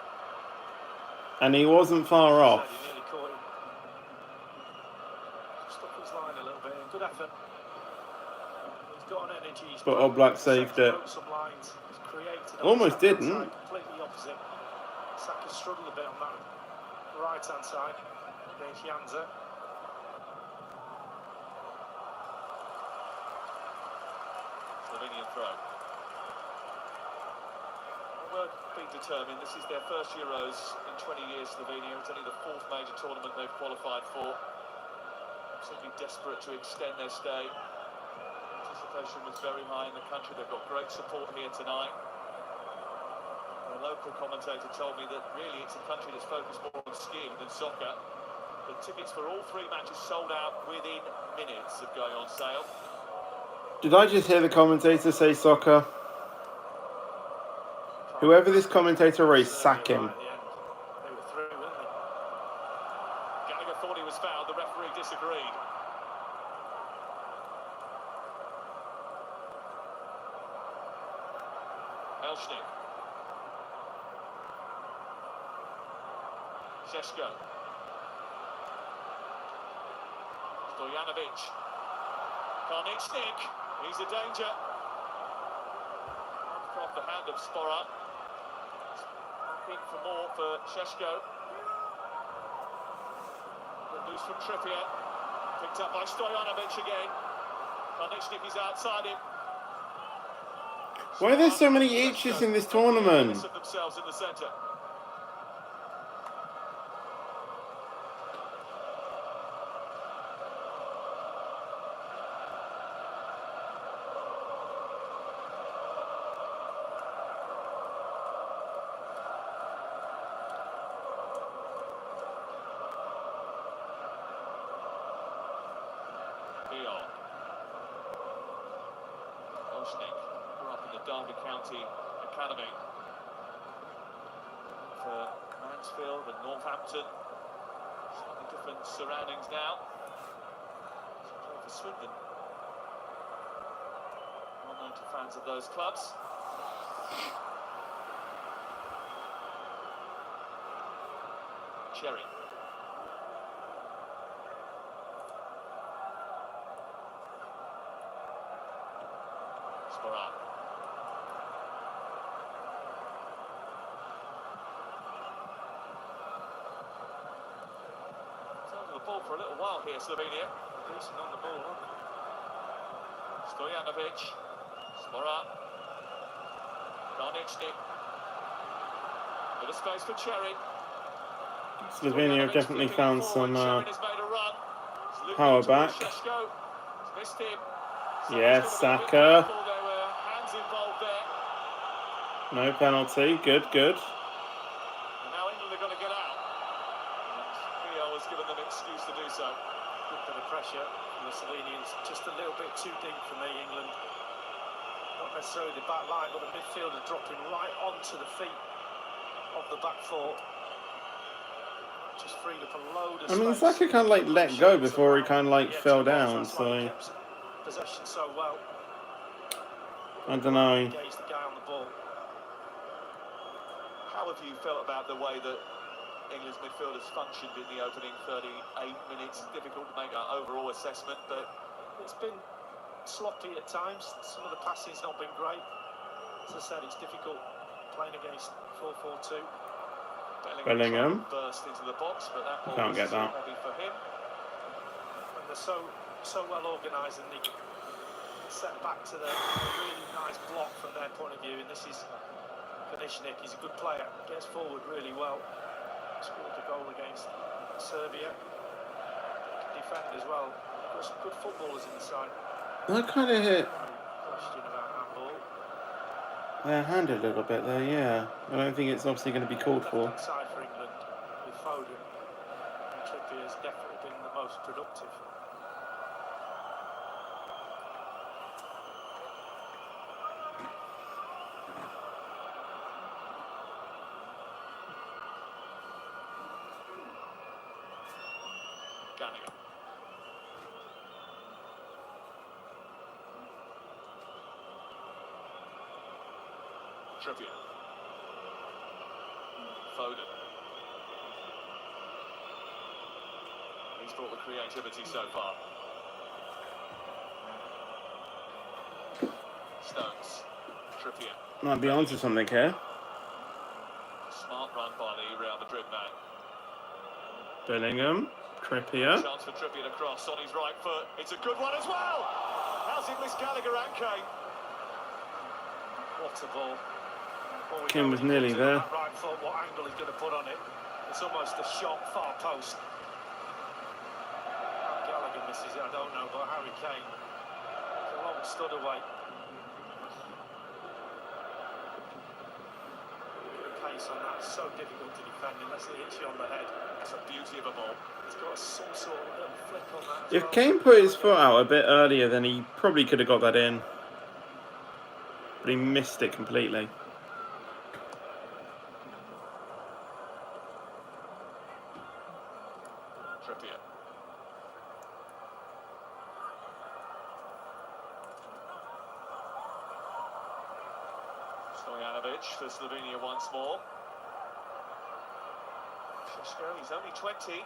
And he wasn't far
He
off.
nearly caught him. Stuck his line a little bit. Good effort. He's got an energy. He's
But
broke-
Oblak saved it.
broke some lines. He's created on
Almost
the left-hand
didn't.
side, completely opposite. Saka struggled a bit on that right hand side against Janza.
Slovenian throw. Well, being determined, this is their first Euros in 20 years, Slovenia. It's only the 4th major tournament they've qualified for. Simply desperate to extend their stay. Anticipation was very high in the country. They've got great support here tonight. A local commentator told me that really it's a country that's focused more on skiing than soccer. The tickets for all 3 matches sold out within minutes of going on sale.
Did I just hear the commentator say soccer? Whoever this commentator is, sack him.
Right at the end. They were through, weren't they?
Gallagher thought he was fouled. The referee disagreed. Elshnik. Šeško. Stojanovic. Karničnik. He's a danger. Off the hand of Spora. Looking for more for Šeško. Good loose from Trippier. Picked up by Stojanovic again. Karničnik is outside him.
Why are there so many H's in this tournament?
Themselves in the centre. Elshnik grew up in the Derby County Academy for Mansfield and Northampton. Slightly different surroundings now. For Swindon. Well known to fans of those clubs. Cherry. Sporar. Under the ball for a little while here, Slovenia. Decent on the ball, look. Stojanovic. Sporar. Karničnik. Bit of space for Cherry.
Slovenia have definitely found some power back. Yes, Saka. No penalty. Good, good.
And now England are going to get out. Theo has given them an excuse to do so.
Good bit of pressure from the Slovenians. Just a little bit too deep for me, England. Not necessarily the back line, but the midfielder dropping right onto the feet of the back four. Just freed up a load of
I mean,
space.
Saka kind of like let go before he kind of like fell down, so
Possession so well.
I don't know.
Engaged the guy on the ball.
How have you felt about the way that England's midfielders functioned in the opening 38 minutes? Difficult to make an overall assessment, but
It's been sloppy at times. Some of the passing's not been great. As I said, it's difficult playing against 4-4-2.
Bellingham.
Burst into the box, but that ball
Can't
was
get
too
that.
heavy for him.
And they're so well organised, and they set back to the really nice block from their point of view. And this is Karničnik. He's a good player. Gets forward really well. Scored the goal against Serbia. Can defend as well. Got some good footballers in the side.
That kind of hit
Question about handball.
their hand a little bit there, yeah. I don't think it's obviously going to be called for.
Left-hand side for England with Foden. And Trippier has definitely been the most productive.
Gunningham. Trippier. Foden. He's brought the creativity so far. Stones. Trippier.
Might be onto something here.
Smart run by the Real Madrid man.
Bellingham. Trippier.
Chance for Trippier to cross on his right foot. It's a good one as well. How's it miss Gallagher and Kane?
What a ball. Well, we
Kim
know
was
when he
nearly
comes in
there.
on that right foot, what angle he's going to put on it. It's almost a shot far post. How Gallagher misses it, I don't know, but Harry Kane, it's a long stud away. Good pace on that, so difficult to defend unless it hits you on the head.
That's a beauty of a ball.
It's got some sort of little flick on that as
If
well.
Kane put his foot out a bit earlier, then he probably could have got that in. But he missed it completely.
Trippier. Stojanovic for Slovenia once more. Shishko, he's only 20. He's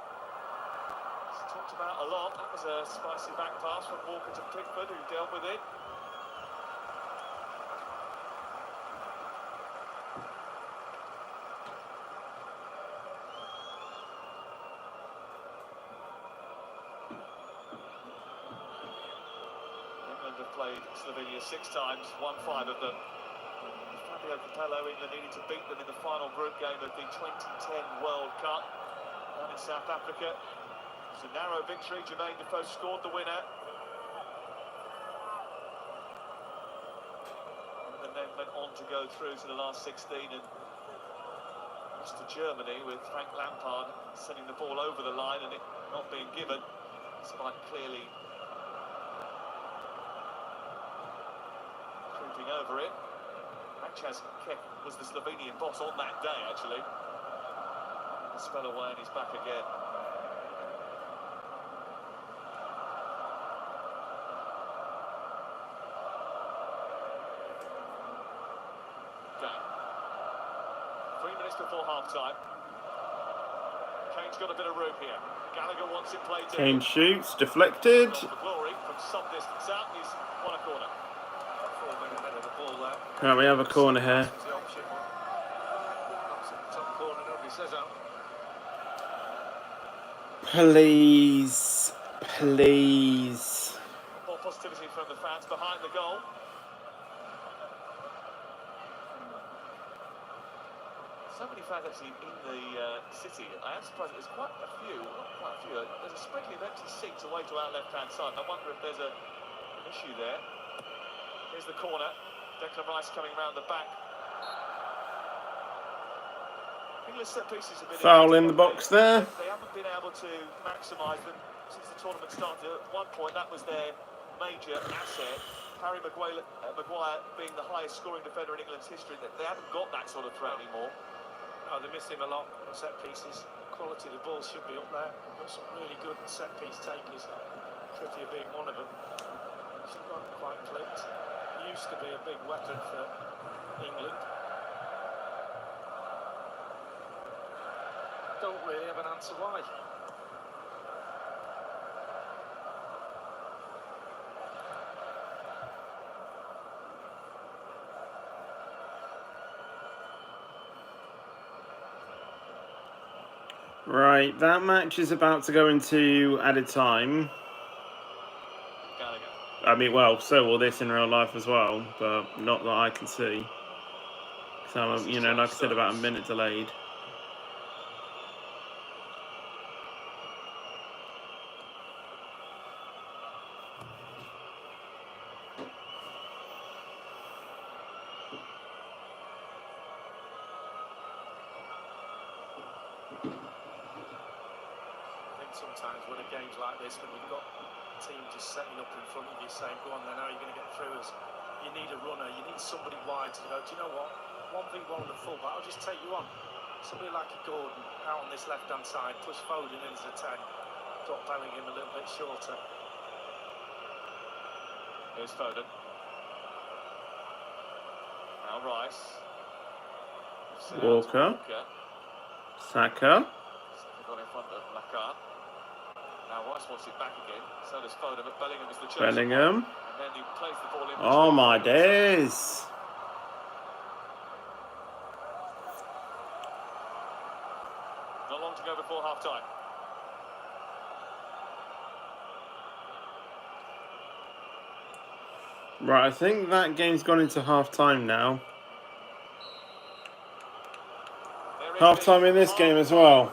talked about a lot. That was a spicy back pass from Walker to Pickford, who dealt with it. England have played Slovenia 6 times, won 5 of them. Fabio Capello, England needed to beat them in the final group game of the 2010 World Cup down in South Africa. It was a narrow victory. Jermaine Defoe scored the winner. And then went on to go through to the last 16 and lost to Germany with Frank Lampard sending the ball over the line and it not being given, despite clearly creeping over it. Chaz Kek was the Slovenian boss on that day, actually. The spell away and he's back again. Game. 3 minutes before half-time. Kane's got a bit of room here. Gallagher wants it played to
Kane
him.
shoots, deflected.
The glory from some distance out. He's won a corner.
Right, we have a corner here. Please, please.
More positivity from the fans behind the goal. So many fans actually in the city. I am surprised there's quite a few, not quite a few. There's a sprinkling of empty seats away to our left-hand side. I wonder if there's an issue there. Here's the corner. Declan Rice coming around the back. England's set pieces have been
Foul in the box there.
They haven't been able to maximise them since the tournament started. At one point, that was their major asset. Harry Maguire being the highest scoring defender in England's history. They haven't got that sort of threat anymore.
No, they miss him a lot on set pieces. Quality of the ball should be up there. Got some really good set piece takers. Trippier being one of them. She's got quite clipped. Used to be a big weapon for England. Don't really have an answer why.
Right, that match is about to go into added time. I mean, well, so will this in real life as well, but not that I can see. So, I'm, you know, like I said, about a minute delayed.
I think sometimes when a game's like this, when you've got a team just setting up in front of you saying, go on then, how are you going to get through us? You need a runner, you need somebody wide to go, do you know what? 1v1 on the full back, I'll just take you on. Somebody like a Gordon out on this left-hand side, push Foden in as a 10, drop Bellingham a little bit shorter.
Here's Foden. Now Rice.
Walker. Saka.
Got in front of Lacan. Now Rice wants it back again. So does Foden, but Bellingham is the chosen
Bellingham.
one. And then he plays the ball in.
Oh my days.
Not long to go before half-time.
Right, I think that game's gone into half-time now. Half-time in this game as well.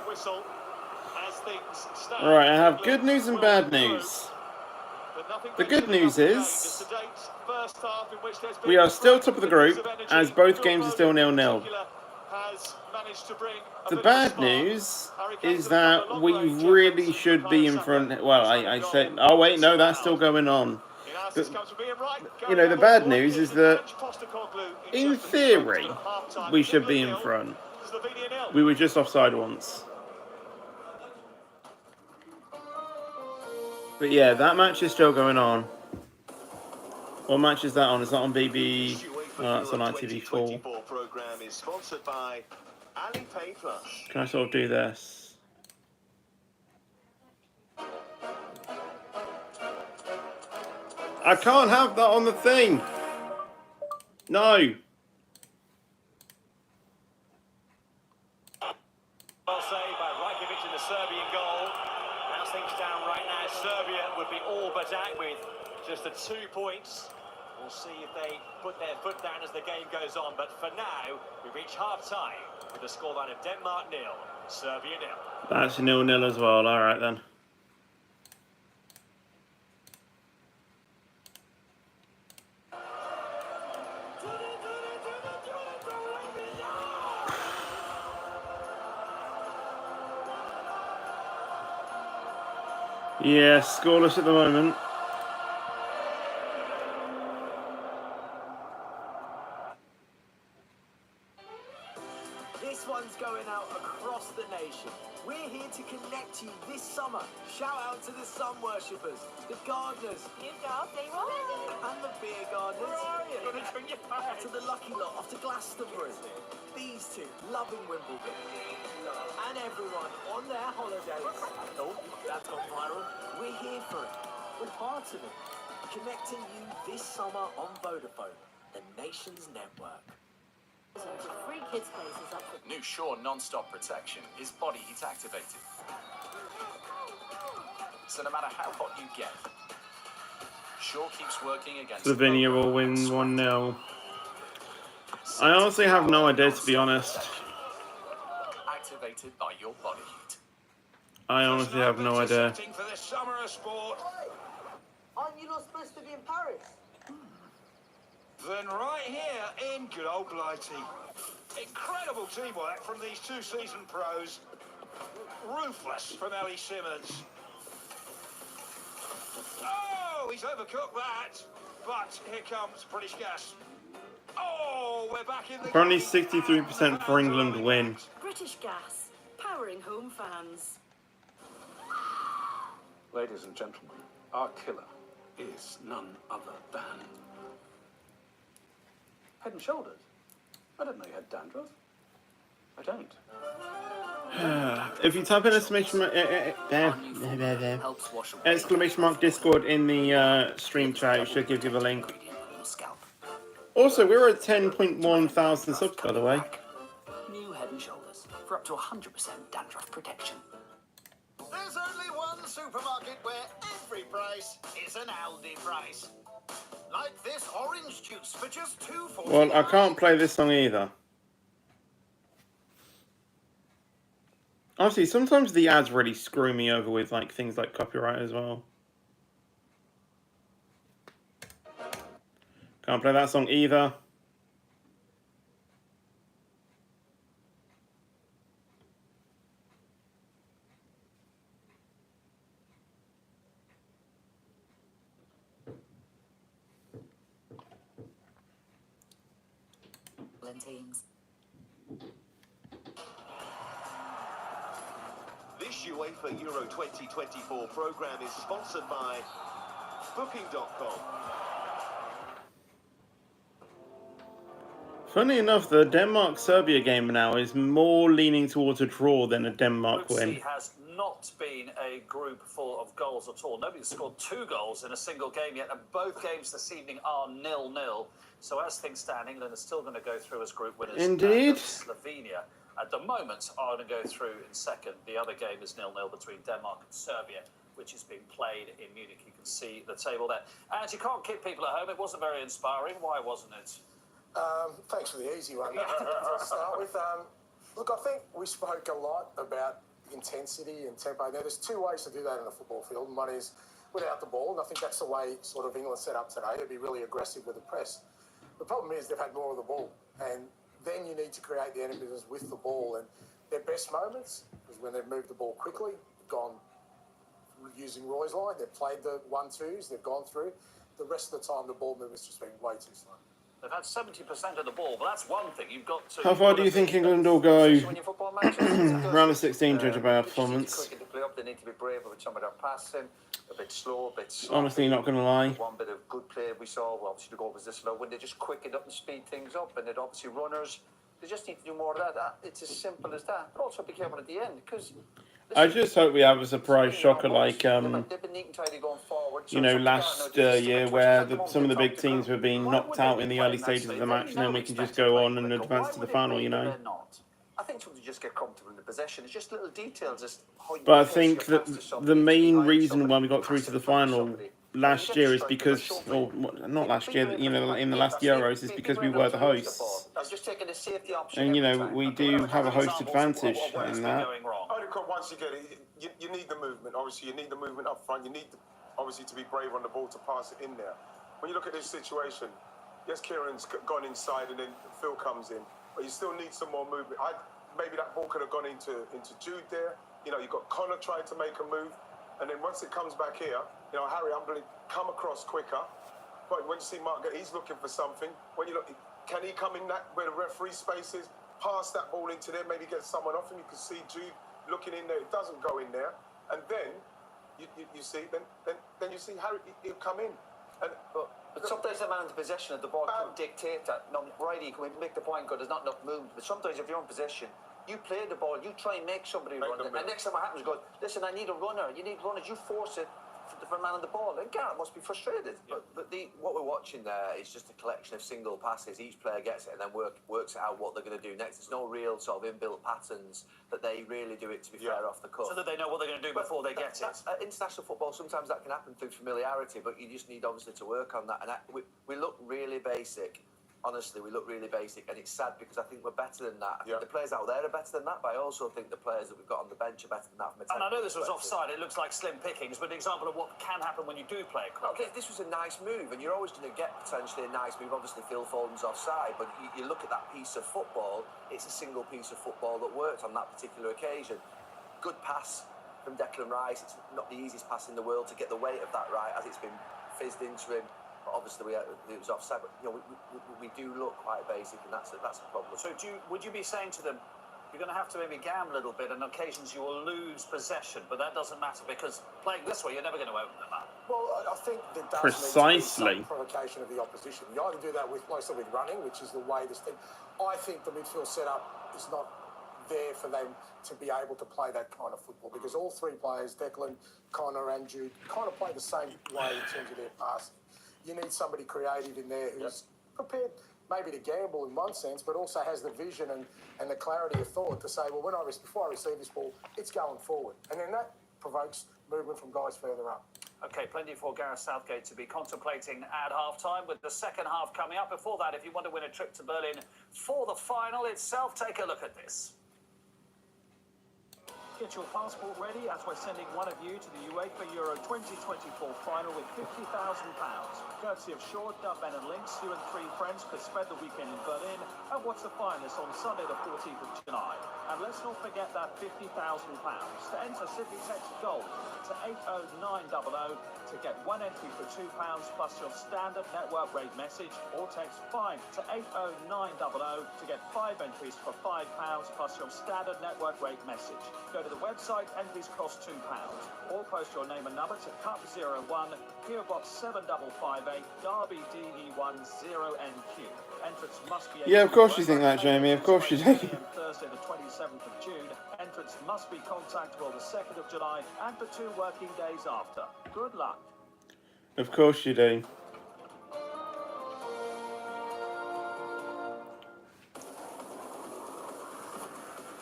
Alright, I have good news and bad news. The good news is we are still top of the group as both games are still 0-0. The bad news is that we really should be in front. Well, I said, oh wait, no, that's still going on. But, you know, the bad news is that in theory we should be in front. We were just offside once. But yeah, that match is still going on. What match is that on? It's not on BB. Oh, that's on ITV4.
programme is sponsored by Alipay Plus.
Can I sort of do this? I can't have that on the thing. No.
Well saved by Rajkovic in the Serbian goal. As things stand right now, Serbia would be all but out with just the 2 points. We'll see if they put their foot down as the game goes on. But for now, we reach half-time with a scoreline of Denmark 0, Serbia 0.
That's 0-0 as well. All right then. Yeah, scoreless at the moment.
This one's going out across the nation. We're here to connect you this summer. Shout out to the sun worshippers, the gardeners,
You go, they will.
and the beer gardeners.
Where are you? Gonna drink your
To the lucky lot off to Glastonbury. These two loving Wimbledon. And everyone on their holidays. Oh, that's gone viral. We're here for it. We're part of it. Connecting you this summer on Vodafone, the nation's network.
Free kids places up for
New Shore non-stop protection is body heat activated. So no matter how hot you get, Shore keeps working against
Slovenia will win 1-0. I honestly have no idea, to be honest.
activated by your body heat.
I honestly have no idea.
For this summer of sport.
Aren't you not supposed to be in Paris?
Then right here in good old Blighty. Incredible teamwork from these two seasoned pros. Ruthless from Ellie Simmons. Oh, he's overcooked that. But here comes British Gas. Oh, we're back in the
Currently
game.
63% for England win.
British Gas, powering home fans.
Ladies and gentlemen, our killer is none other than Head and Shoulders. I didn't know you had dandruff. I don't.
If you type in exclamation mark Discord in the stream chat, it should give you the link. Also, we're at 10.1 thousand subs, by the way.
New Head and Shoulders for up to 100% dandruff protection.
There's only one supermarket where every price is an Aldi price. Like this orange juice for just $2.49.
Well, I can't play this song either. Honestly, sometimes the ads really screw me over with like things like copyright as well. Can't play that song either.
Teams.
This UEFA Euro 2024 programme is sponsored by Booking.com.
Funny enough, the Denmark-Serbia game now is more leaning towards a draw than a Denmark
Group
win.
C has not been a group full of goals at all. Nobody's scored 2 goals in a single game yet, and both games this evening are 0-0. So as things stand, England is still going to go through as group winners.
Indeed.
Slovenia, at the moment, are going to go through in second. The other game is 0-0 between Denmark and Serbia, which is being played in Munich. You can see the table there. And you can't keep people at home. It wasn't very inspiring. Why wasn't it?
Thanks for the easy one. To start with, look, I think we spoke a lot about intensity and tempo. Now, there's 2 ways to do that in a football field. And one is without the ball, and I think that's the way sort of England set up today. They'd be really aggressive with the press. The problem is they've had more of the ball, and then you need to create the enemies with the ball. And their best moments is when they've moved the ball quickly, gone using Roy's line, they've played the 1-2s, they've gone through. The rest of the time, the ball movement's just been way too slow.
They've had 70% of the ball, but that's one thing. You've got to...
How far do you think England will go?
When your football matches,
Round of 16, judged by our performance.
Cricket to play up, they need to be braver with some of their passing. a bit slow, a bit slow.
Honestly, not going to lie.
One bit of good play we saw, well, obviously the goal was this slow, when they just quickened up and speed things up, and then obviously runners, they just need to do more of that. It's as simple as that. But also be careful at the end, because...
I just hope we have a surprise shocker like, you know, last year where some of the big teams were being knocked out in the early stages of the match, and then we can just go on and advance to the final, you know.
I think sometimes you just get comfortable in the possession. It's just little details.
But I think that the main reason why we got through to the final last year is because, or not last year, you know, in the last Euros, is because we were the hosts. And, you know, we do have a host advantage in that.
Once you get it, you need the movement. Obviously, you need the movement up front. You need, obviously, to be brave on the ball to pass it in there. When you look at this situation, yes, Kieran's gone inside and then Phil comes in, but you still need some more movement. Maybe that ball could have gone into Jude there. You know, you've got Connor trying to make a move, and then once it comes back here, you know, Harry, I'm going to come across quicker. But when you see Mark, he's looking for something. When you look, can he come in that where the referee space is, pass that ball into there, maybe get someone off him? You can see Jude looking in there, it doesn't go in there, and then you see, then you see Harry, he'll come in.
But sometimes the man in possession of the ball can dictate that. No, Righty can make the point good, there's not enough movement. But sometimes if you're in possession, you play the ball, you try and make somebody run it. And next time what happens, goes, listen, I need a runner. You need runners, you force it for a man on the ball. And Gareth must be frustrated. Yeah. But what we're watching there is just a collection of single passes. Each player gets it and then works out what they're going to do next. There's no real sort of inbuilt patterns that they really do it, to be fair, off the cuff.
So that they know what they're going to do before they get it.
International football, sometimes that can happen through familiarity, but you just need, obviously, to work on that. And we look really basic. Honestly, we look really basic, and it's sad because I think we're better than that. I think the players out there are better than that, but I also think the players that we've got on the bench are better than that.
And I know this was offside, it looks like slim pickings, but an example of what can happen when you do play it quickly.
This was a nice move, and you're always going to get potentially a nice move. Obviously, Phil Foden's offside, but you look at that piece of football, it's a single piece of football that worked on that particular occasion. Good pass from Declan Rice. It's not the easiest pass in the world to get the weight of that right, as it's been fizzed into him. But obviously, it was offside. But you know, we do look quite basic, and that's a problem.
So, would you be saying to them, you're going to have to maybe gamble a little bit, and on occasions you will lose possession, but that doesn't matter because playing this way, you're never going to open them up.
Well, I think that does
precisely
need to be some provocation of the opposition. You either do that mostly with running, which is the way this thing. I think the midfield setup is not there for them to be able to play that kind of football because all three players, Declan, Connor, and Jude, kind of play the same way in terms of their passing. You need somebody creative in there who's prepared maybe to gamble in one sense, but also has the vision and the clarity of thought to say, well, before I receive this ball, it's going forward. And then that provokes movement from guys further up.
Okay, plenty for Gareth Southgate to be contemplating at half-time with the second half coming up. Before that, if you want to win a trip to Berlin for the final itself, take a look at this.
Get your passport ready as we're sending one of you to the UEFA Euro 2024 final with £50,000. Courtesy of Shaw, Dubman and Links, you and three friends could spend the weekend in Berlin and watch the finalists on Sunday the 14th of July. And let's not forget that £50,000. To enter, simply text GOAL to 80900 to get one entry for £2 plus your standard network rate message, or text 5 to 80900 to get 5 entries for £5 plus your standard network rate message. Go to the website, entries cost £2, or post your name and number to Cup 01, PO Box 7558, Derby DE10NQ. Entrance must be...
Yeah, of course you think that, Jamie, of course you do.
Thursday the 27th of June. Entrance must be contactable the 2nd of July and for 2 working days after. Good luck.
Of course you do.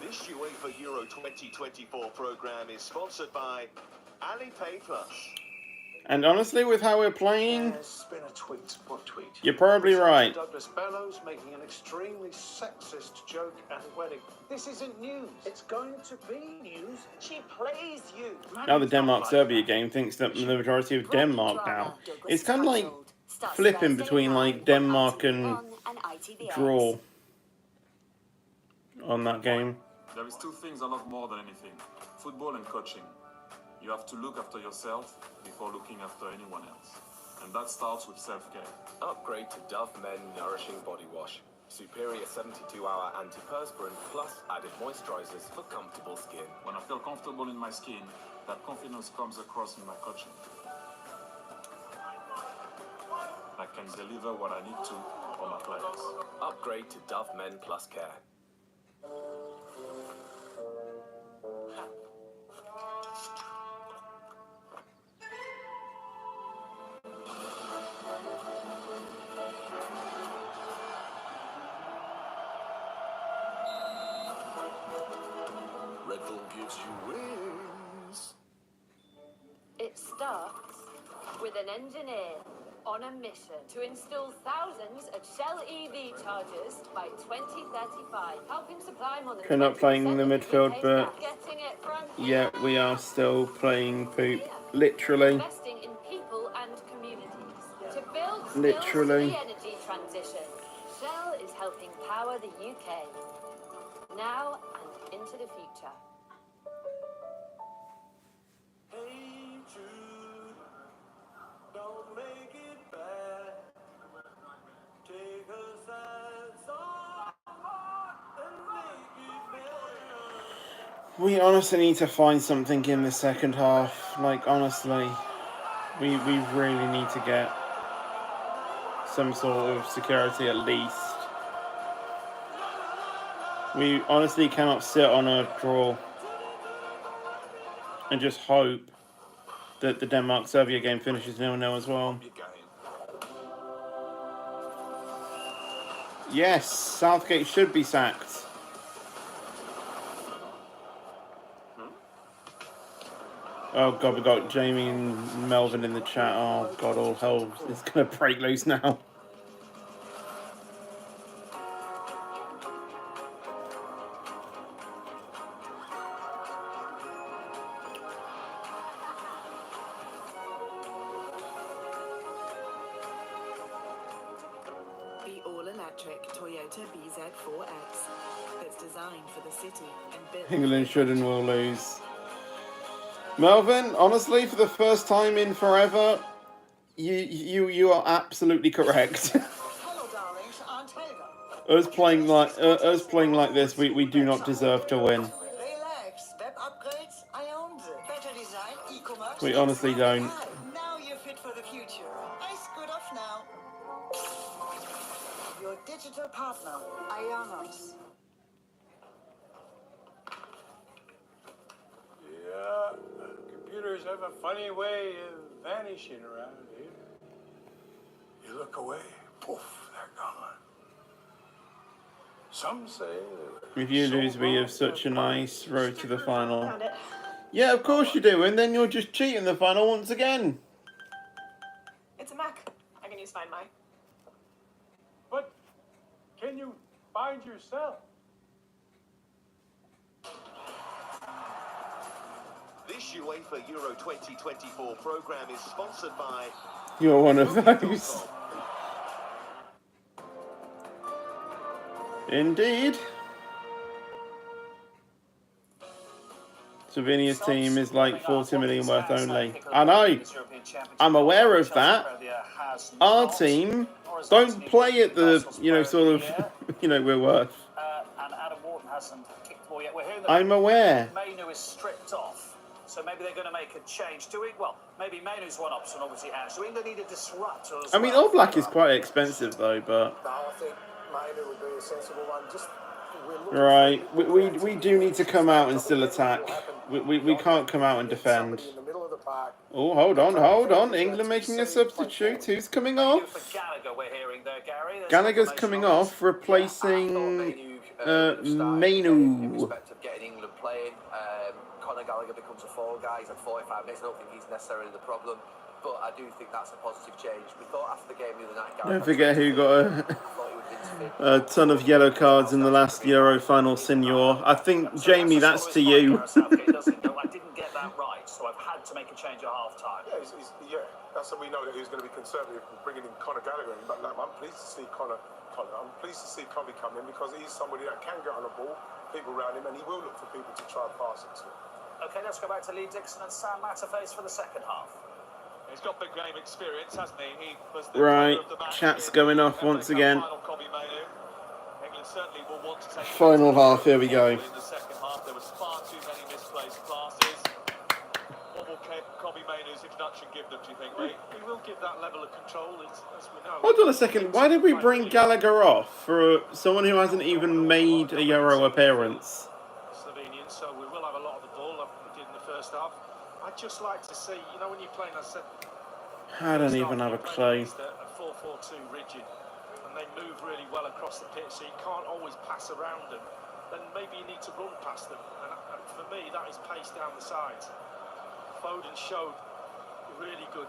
This UEFA Euro 2024 programme is sponsored by Alipay Plus.
And honestly, with how we're playing,
There's been a tweet. What tweet?
you're probably right.
Douglas Bellows making an extremely sexist joke at a wedding. This isn't news. It's going to be news. She plays you.
Now the Denmark-Serbia game thinks that the majority of Denmark now. It's kind of like flipping between like Denmark and draw on that game.
There is 2 things I love more than anything: football and coaching. You have to look after yourself before looking after anyone else. And that starts with self-care.
Upgrade to Dove Men Nourishing Body Wash. Superior 72-hour antiperspirant plus added moisturizers for comfortable skin.
When I feel comfortable in my skin, that confidence comes across in my coaching. can deliver what I need to for my players.
Upgrade to Dove Men Plus Care.
Red Bull gives you wings.
It starts with an engineer on a mission to install thousands of Shell EV chargers by 2035, helping supply more than
Cannot playing in the
20% of
midfield,
UK's
but
gas. Getting it from
yeah, we are still playing poop. Literally.
investing in people and communities to build skills
Literally.
for the energy transition. Shell is helping power the UK now and into the future.
Hey Jude, don't make it bad. Take a sad song and make it better.
We honestly need to find something in the second half. Like, honestly, we really need to get some sort of security at least. We honestly cannot sit on a draw and just hope that the Denmark-Serbia game finishes 0-0 as well. Yes, Southgate should be sacked. Oh god, we got Jamie and Melvin in the chat. Oh god, all hell is gonna break loose now.
The all-electric Toyota BZ4X that's designed for the city and built...
England should and will lose. Melvin, honestly, for the first time in forever, you are absolutely correct.
Hello, darlings. Aunt Helga.
us playing like this, we do not deserve to win.
Relax. Web upgrades, I own them. Better design, e-commerce.
We honestly don't.
Now you're fit for the future. I scoot off now. Your digital partner, Ionos.
Yeah, computers have a funny way of vanishing around here. You look away, poof, they're gone. Some say that
If you lose, we have such a nice road to the final. Yeah, of course you do, and then you're just cheating the final once again.
It's a Mac. I can use Find My.
But can you find yourself?
This UEFA Euro 2024 program is sponsored by...
You're one of those. Indeed. Slovenia's team is like 40 million worth only. I know. I'm aware of that. Our team don't play at the, sort of, we're worth.
And Adam Wharton hasn't kicked the ball yet. We're hearing that
I'm aware.
Mainu is stripped off, so maybe they're going to make a change. Well, maybe Mainu's one option, obviously, has. Do England need a disruptor as
I mean,
well?
All Black is quite expensive though, but...
No, I think Mainu would be a sensible one.
Right, we do need to come out and still attack. We can't come out and defend. Oh, hold on. England making a substitute. Who's coming off? Gallagher's coming off, replacing Mainu.
Getting England playing. Conor Gallagher becomes a fall guy. He's had 45 minutes. I don't think he's necessarily the problem. But I do think that's a positive change. We thought after the game the other night...
Don't forget who got a ton of yellow cards in the last Euro final, Signor. I think, Jamie, that's to you.
I didn't get that right, so I've had to make a change at half-time.
Yeah, that's what we know that he's going to be conservative bringing in Conor Gallagher. But I'm pleased to see I'm pleased to see Covey come in because he's somebody that can get on the ball, people around him, and he will look for people to try and pass it to.
Okay, let's go back to Lee Dixon and Sam Matterface for the second half.
He's got big game experience, hasn't he? He was the
Right, chat's going off once again.
England certainly will want to take
Final half, here we go.
In the second half, there was far too many misplaced passes. What will Kobe Mainoo's introduction give them, do you think, Lee?
We will give that level of control, as we know.
Hold on a second. Why did we bring Gallagher off for someone who hasn't even made a Euro appearance?
Slovenian, so we will have a lot of the ball like we did in the first half. I'd just like to see, you know, when you're playing, as I said,
I don't even have a clue.
A 4-4-2 rigid, and they move really well across the pitch, so you can't always pass around them. Then maybe you need to run past them, and for me, that is pace down the sides. Foden showed really good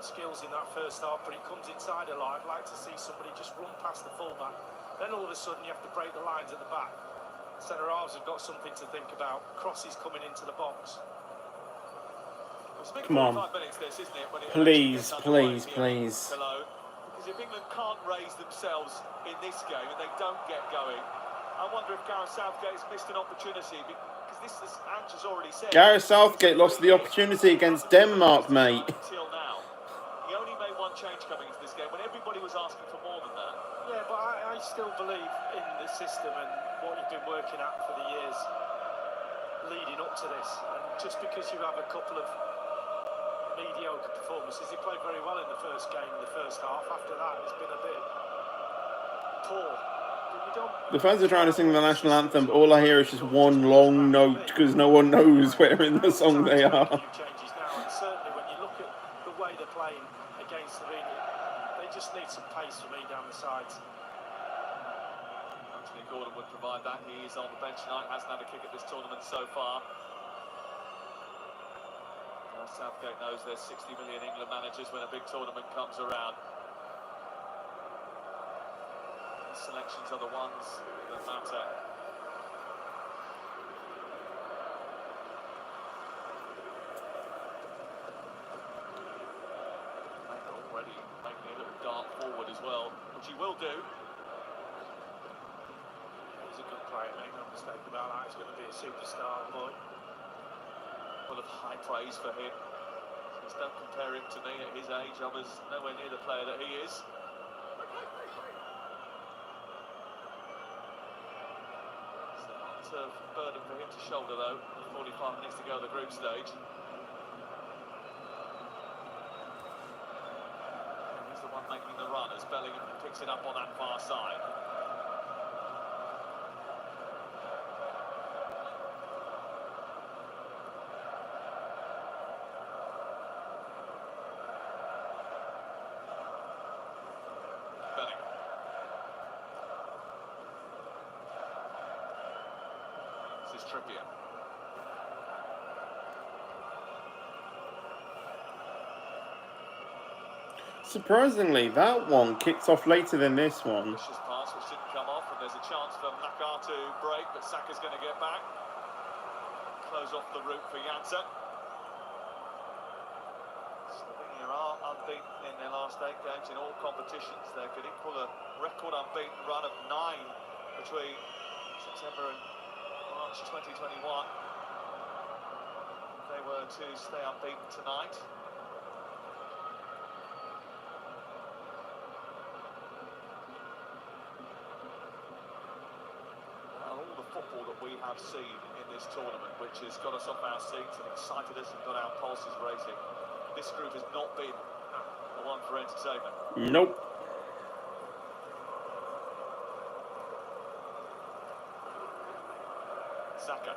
skills in that first half, but he comes inside a lot. I'd like to see somebody just run past the fullback. Then all of a sudden, you have to break the lines at the back. Centre halves have got something to think about. Crosses coming into the box.
Come on.
Minutes, this, isn't it, when
Please, please, please.
Because if England can't raise themselves in this game and they don't get going, I wonder if Gareth Southgate's missed an opportunity, because this, as Ange has already said,
Gareth Southgate lost the opportunity against Denmark, mate.
Until now, he only made one change coming into this game when everybody was asking for more than that.
Yeah, but I still believe in the system and what you've been working at for the years leading up to this. And just because you have a couple of mediocre performances, he played very well in the first game, in the first half. After that, it's been a bit poor.
The fans are trying to sing the national anthem, but all I hear is just one long note because no one knows where in the song they are.
Changes now, and certainly when you look at the way they're playing against Slovenia, they just need some pace for me down the sides.
Anthony Gordon would provide that. He is on the bench tonight, hasn't had a kick at this tournament so far. Southgate knows there's 60 million England managers when a big tournament comes around. Selections are the ones that matter. Already making a little dart forward as well, which he will do.
He's a good player, make no mistake about that. He's going to be a superstar, boy.
Full of high praise for him. Just don't compare him to me at his age. I was nowhere near the player that he is. Of burden for him to shoulder, though. 45 minutes to go at the group stage. He's the one making the run as Bellingham picks it up on that far side. Bellingham. This is Trippier.
Surprisingly, that one kicks off later than this one.
Vicious pass which didn't come off, and there's a chance for Nakar to break, but Saka's going to get back. Close off the route for Janssen. Slovenia are unbeaten in their last 8 games in all competitions. They could equal a record unbeaten run of 9 between September and March 2021. They were to stay unbeaten tonight. All the football that we have seen in this tournament, which has got us off our seats and excited us and got our pulses racing, this group has not been the one for entertainment.
Nope.
Saka.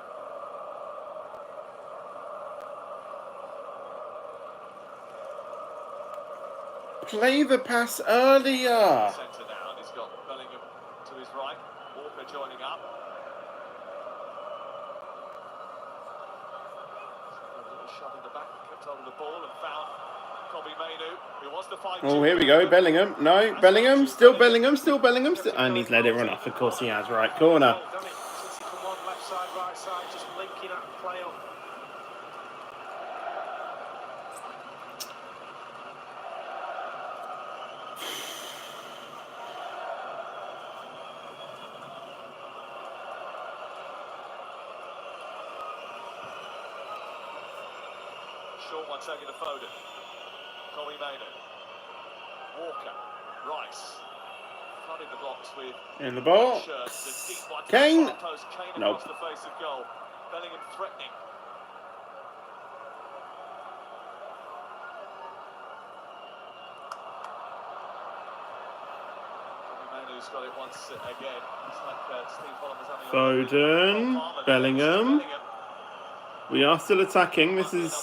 Play the pass earlier.
Centre now, and he's got Bellingham to his right. Walker joining up. A little shot in the back, kept hold of the ball and found Kobe Mainoo, who was the fight.
Oh, here we go. Bellingham. No, Bellingham. Still Bellingham. Still Bellingham. Still. And he's let it run off. Of course he has. Right corner.
Since he come on left side, right side, just linking up play up.
Short one taking to Foden. Kobe Mainoo. Walker. Rice. Flooding the box with
In the box.
Kane.
Nope.
Across the face of goal. Bellingham threatening. got it once again. It's like Steve Holland was having
Foden, Bellingham. We are still attacking. This is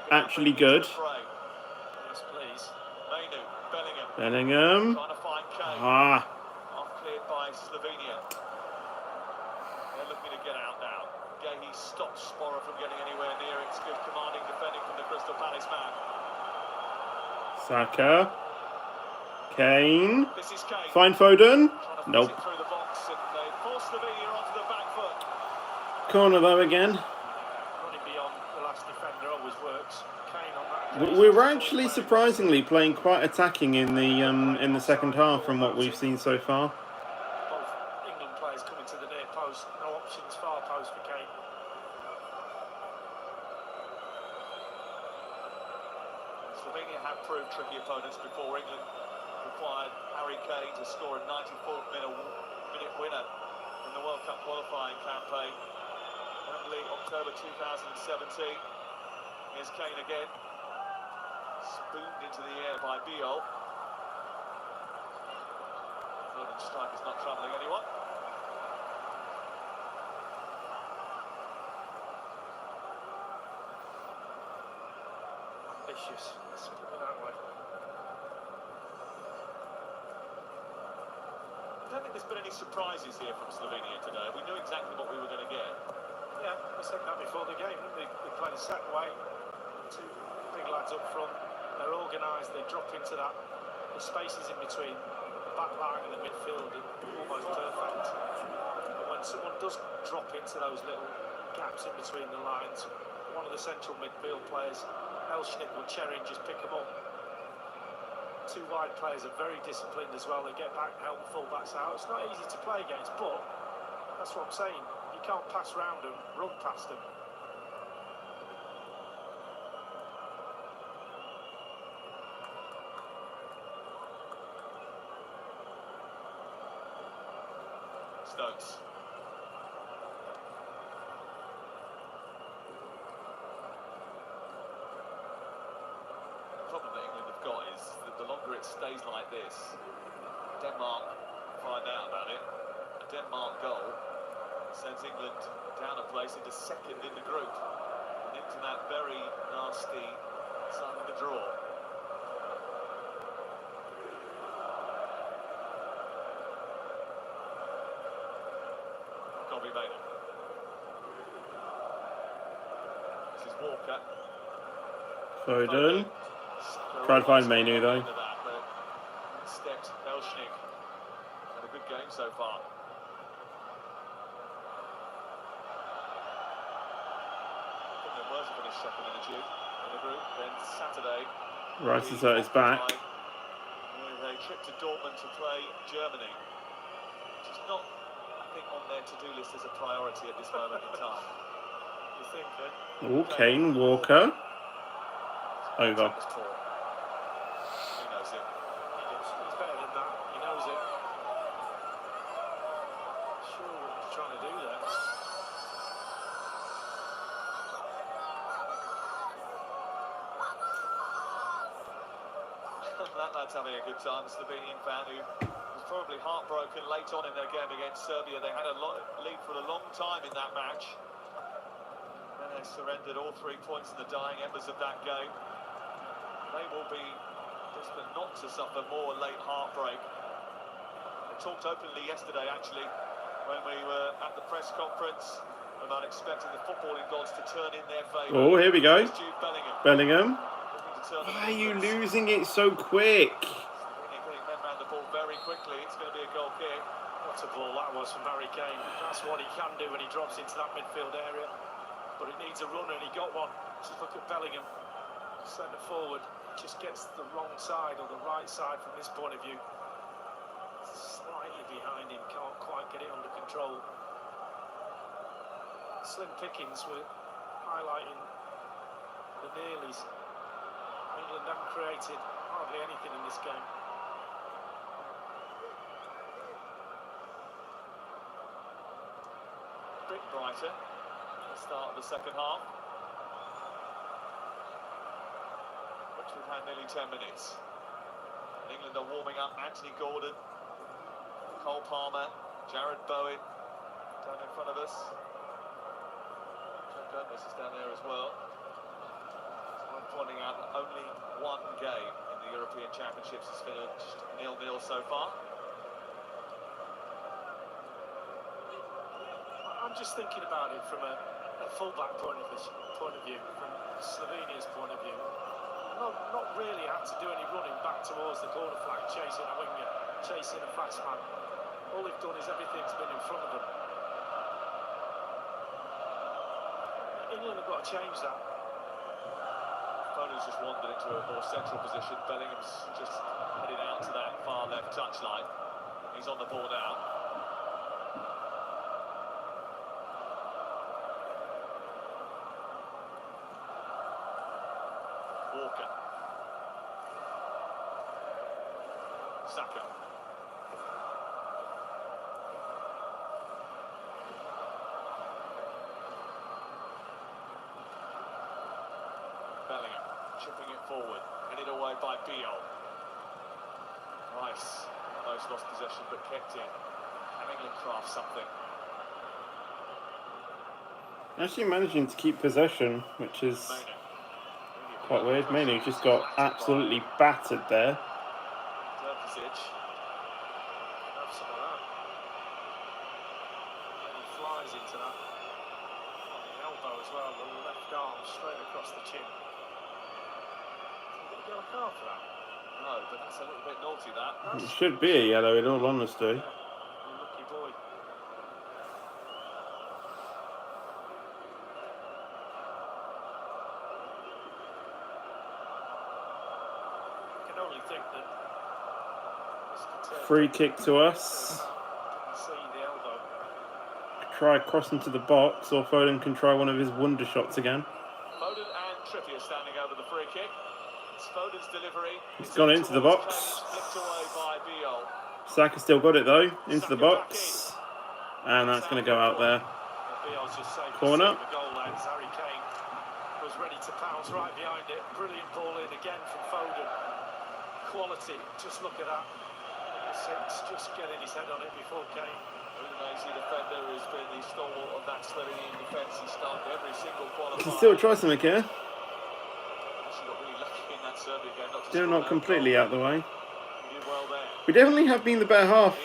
actually good.
Yes, please. Mainu, Bellingham.
Bellingham.
Trying to find Kane.
Ah.
Off cleared by Slovenia. They're looking to get out now. He stops Sporer from getting anywhere near it. It's good commanding defending from the Crystal Palace man.
Saka. Kane.
This is Kane.
Find Foden. Nope.
Through the box and they force Slovenia onto the back foot.
Corner though again.
Running beyond the last defender always works. Kane on that.
We were actually surprisingly playing quite attacking in the second half from what we've seen so far.
Both England players coming to the near post. No options, far post for Kane.
Slovenia have proved tricky opponents before. England required Harry Kane to score a 94th minute winner in the World Cup qualifying campaign. Wembley, October 2017. Here's Kane again. Spooned into the air by Biol. Foden's strike is not troubling anyone.
Ambitious. Let's put it that way.
I don't think there's been any surprises here from Slovenia today. We knew exactly what we were going to get.
Yeah, I said that before the game. They played a set way. Two big lads up front. They're organised. They drop into that. The spaces in between the back line and the midfield are almost perfect. But when someone does drop into those little gaps in between the lines, one of the central midfield players, Elshnik or Cherin, just pick them up. Two wide players are very disciplined as well. They get back, help full-backs out. It's not easy to play against, but that's what I'm saying. You can't pass round them, run past them.
Stokes. The problem that England have got is that the longer it stays like this, Denmark find out about it. A Denmark goal sends England down a place into second in the group and into that very nasty side of the draw. Kobe Maynard. This is Walker.
Foden. Try to find Mainu though.
Stepped Elshnik. Had a good game so far. I think there was a finished second in the group. Then Saturday,
Rice is at his back.
with a trip to Dortmund to play Germany, which is not, I think, on their to-do list as a priority at this moment in time.
You think,
Oh, Kane, Walker. Over.
He knows it.
He's better than that. He knows it. Sure what he's trying to do there.
That lad's having a good time. The Slovenian fan who was probably heartbroken late on in their game against Serbia. They had a lead for a long time in that match. And they surrendered all 3 points in the dying embers of that game. They will be desperate not to suffer more late heartbreak. They talked openly yesterday, actually, when we were at the press conference, about expecting the footballing gods to turn in their favour.
Oh, here we go. Bellingham.
Why
are you losing it so quick?
Getting men round the ball very quickly. It's going to be a goal kick.
What a ball that was from Harry Kane. That's what he can do when he drops into that midfield area. But it needs a runner, and he got one. Just look at Bellingham. Centre forward. Just gets the wrong side or the right side from this point of view. Slightly behind him. Can't quite get it under control. Slim pickings were highlighting the nearlies. England haven't created hardly anything in this game.
A bit brighter at the start of the second half, which we've had nearly 10 minutes. And England are warming up. Anthony Gordon Cole Palmer, Jared Bowen down in front of us. Joe Gomez is down there as well. So I'm pointing out that only one game in the European Championships has finished 0-0 so far.
I'm just thinking about it from a full-back point of view, from Slovenia's point of view. Not really had to do any running back towards the corner flag, chasing a winger, chasing a fast man. All they've done is everything's been in front of them. England have got to change that.
Foden's just wandered into a more central position. Bellingham's just headed out to that far left touchline. He's on the ball now. Walker. Saka. Bellingham chipping it forward, headed away by Beal. Rice almost lost possession but kept it. Can England craft something?
Actually managing to keep possession, which is quite weird. Mainly just got absolutely battered there.
Terpisic.
Have some of that. And he flies into that. The elbow as well, the left arm straight across the chin. Did he get a card for that?
No, but that's a little bit naughty, that.
It should be a yellow in all honesty.
Yeah, lucky boy. I can only think that
Free kick to us.
didn't see the elbow.
Try crossing to the box, or Foden can try one of his wonder shots again.
Foden and Trippier standing over the free kick. It's Foden's delivery.
It's gone into the box.
Flicked away by Beal.
Saka still got it though, into the box. And that's going to go out there.
Beal's just saved
Corner.
the goal there. Harry Kane was ready to pounce right behind it. Brilliant ball in again from Foden. Quality, just look at that. Six, just getting his head on it before Kane.
Amazing defender who's been the stalwart of that Slovenian defence. He started every single qualifier.
Can still try something here.
Actually got really lucky in that Serbia game.
Still not completely out the way.
He did well there.
We definitely have been the better half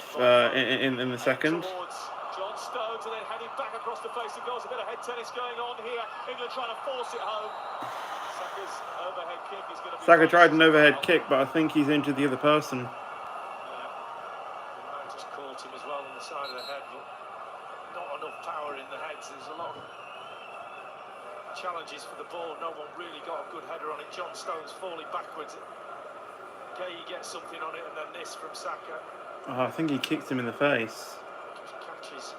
in the second.
Towards John Stones and then heading back across the face of goals. A bit of head tennis going on here. England trying to force it home. Saka's overhead kick is going to be...
Saka tried an overhead kick, but I think he's injured the other person.
Just caught him as well on the side of the head, but not enough power in the heads. There's a lot of challenges for the ball. No one really got a good header on it. John Stones falling backwards. Gay gets something on it, and then this from Saka.
Oh, I think he kicked him in the face.
Just catches.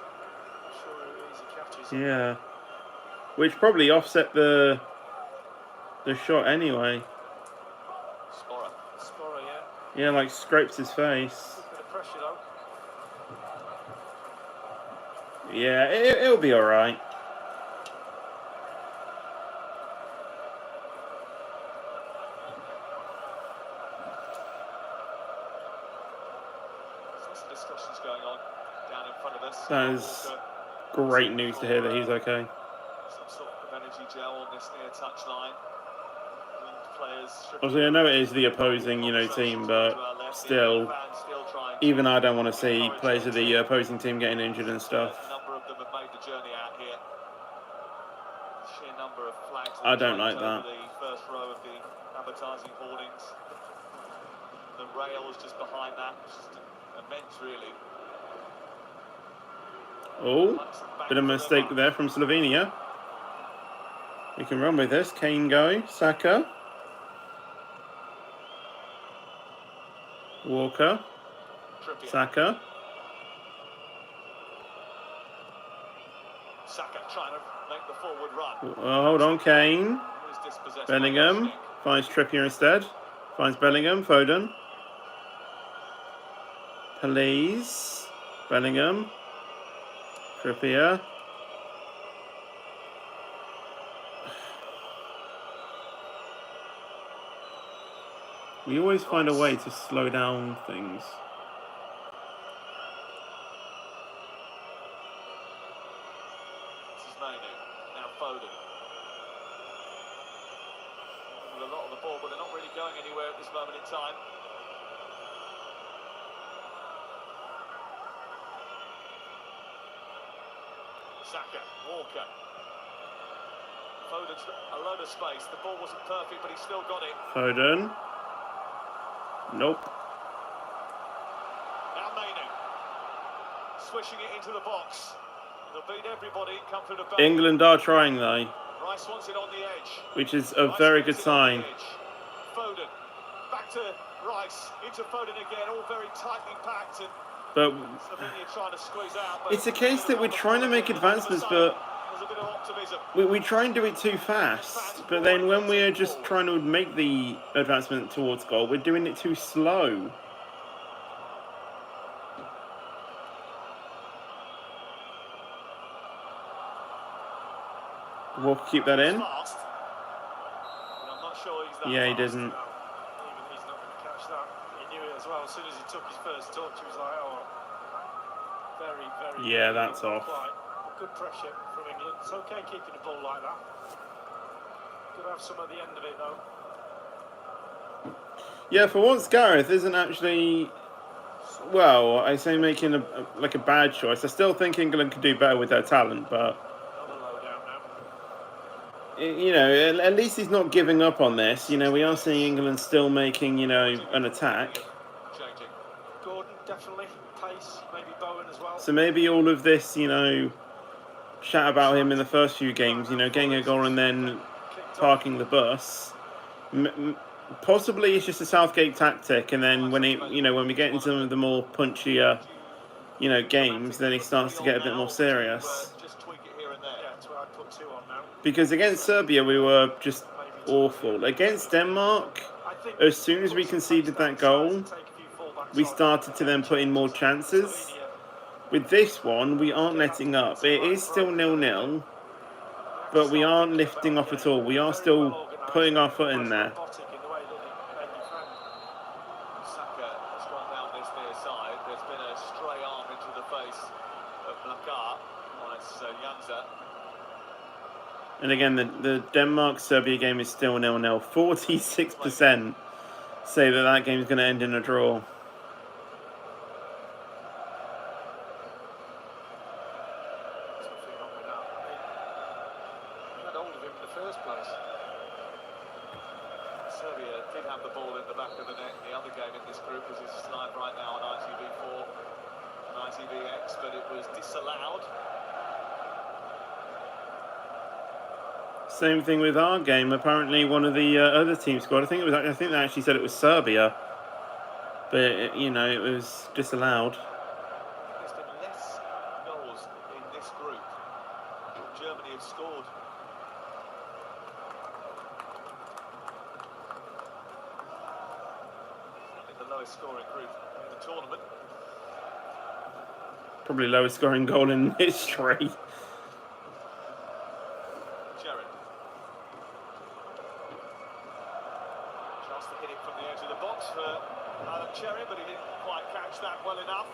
I'm sure easy catches.
Yeah. Which probably offset the shot anyway.
Spora, yeah.
Yeah, like scrapes his face.
Bit of pressure though.
Yeah, it'll be alright.
Lots of discussions going on down in front of us.
That is great news to hear that he's okay.
Some sort of energy gel on this near touchline. Players.
Obviously, I know it is the opposing, team, but still, even I don't want to see players of the opposing team getting injured and stuff.
A number of them have made the journey out here. The sheer number of flags.
I don't like that.
The first row of the advertising hoardings. The rail is just behind that. It's just immense, really.
Oh, bit of a mistake there from Slovenia. We can run with this. Kane go. Saka. Walker. Saka.
Saka trying to make the forward run.
Oh, hold on, Kane. Bellingham finds Trippier instead. Finds Bellingham. Foden. Please. Bellingham. Trippier. We always find a way to slow down things.
Mainu. Now Foden. With a lot of the ball, but they're not really going anywhere at this moment in time. Saka, Walker. Foden's a load of space. The ball wasn't perfect, but he still got it.
Foden. Nope.
Now Mainu. Swishing it into the box. They'll beat everybody. Come through the back.
England are trying though,
Rice wants it on the edge.
which is a very good sign.
Foden. Back to Rice. Into Foden again. All very tightly packed. And
But
Slovenia trying to squeeze out. But
it's a case that we're trying to make advancements, but
there's a bit of optimism.
we try and do it too fast. But then when we're just trying to make the advancement towards goal, we're doing it too slow. Walker keep that in.
Fast. I'm not sure he's that
Yeah, he
fast.
doesn't.
Even he's not going to catch that. He knew it as well. As soon as he took his first touch, he was like, oh, very, very.
Yeah,
very
that's
not
off.
quite. Good pressure from England. It's okay keeping the ball like that. Could have some at the end of it though.
Yeah, for once Gareth isn't actually, well, I say making a bad choice. I still think England could do better with their talent, but you know, at least he's not giving up on this. You know, we are seeing England still making, you know, an attack.
Changing.
Gordon, definitely. Pace, maybe Bowen as well.
So maybe all of this, you know, chat about him in the first few games, you know, getting a goal and then parking the bus, possibly it's just a Southgate tactic, and then when it, you know, when we get into some of the more punchier, you know, games, then he starts to get a bit more serious.
Just tweak it here and there.
Yeah, that's where I put 2 on now.
Because against Serbia we were just awful. Against Denmark, as soon as we conceded that goal, we started to then put in more chances. With this one, we aren't letting up. It is still 0-0, but we aren't lifting off at all. We are still putting our foot in there.
Saka has gone down this near side. There's been a stray arm into the face of Blakar. Well, it's Janza.
And again, the Denmark-Serbia game is still 0-0. 46% say that game is going to end in a draw.
Serbia did have the ball in the back of the net in the other game in this group, as it's live right now on ITV4 and ITVX, but it was disallowed.
Same thing with our game. Apparently, one of the other teams scored. I think they actually said it was Serbia, but you know, it was disallowed.
There's been less goals in this group than Germany have scored. The lowest scoring group in the tournament.
Probably lowest scoring goal in history.
Jared. Tries to hit it from the edge of the box for Adam Cherry, but he didn't quite catch that well enough.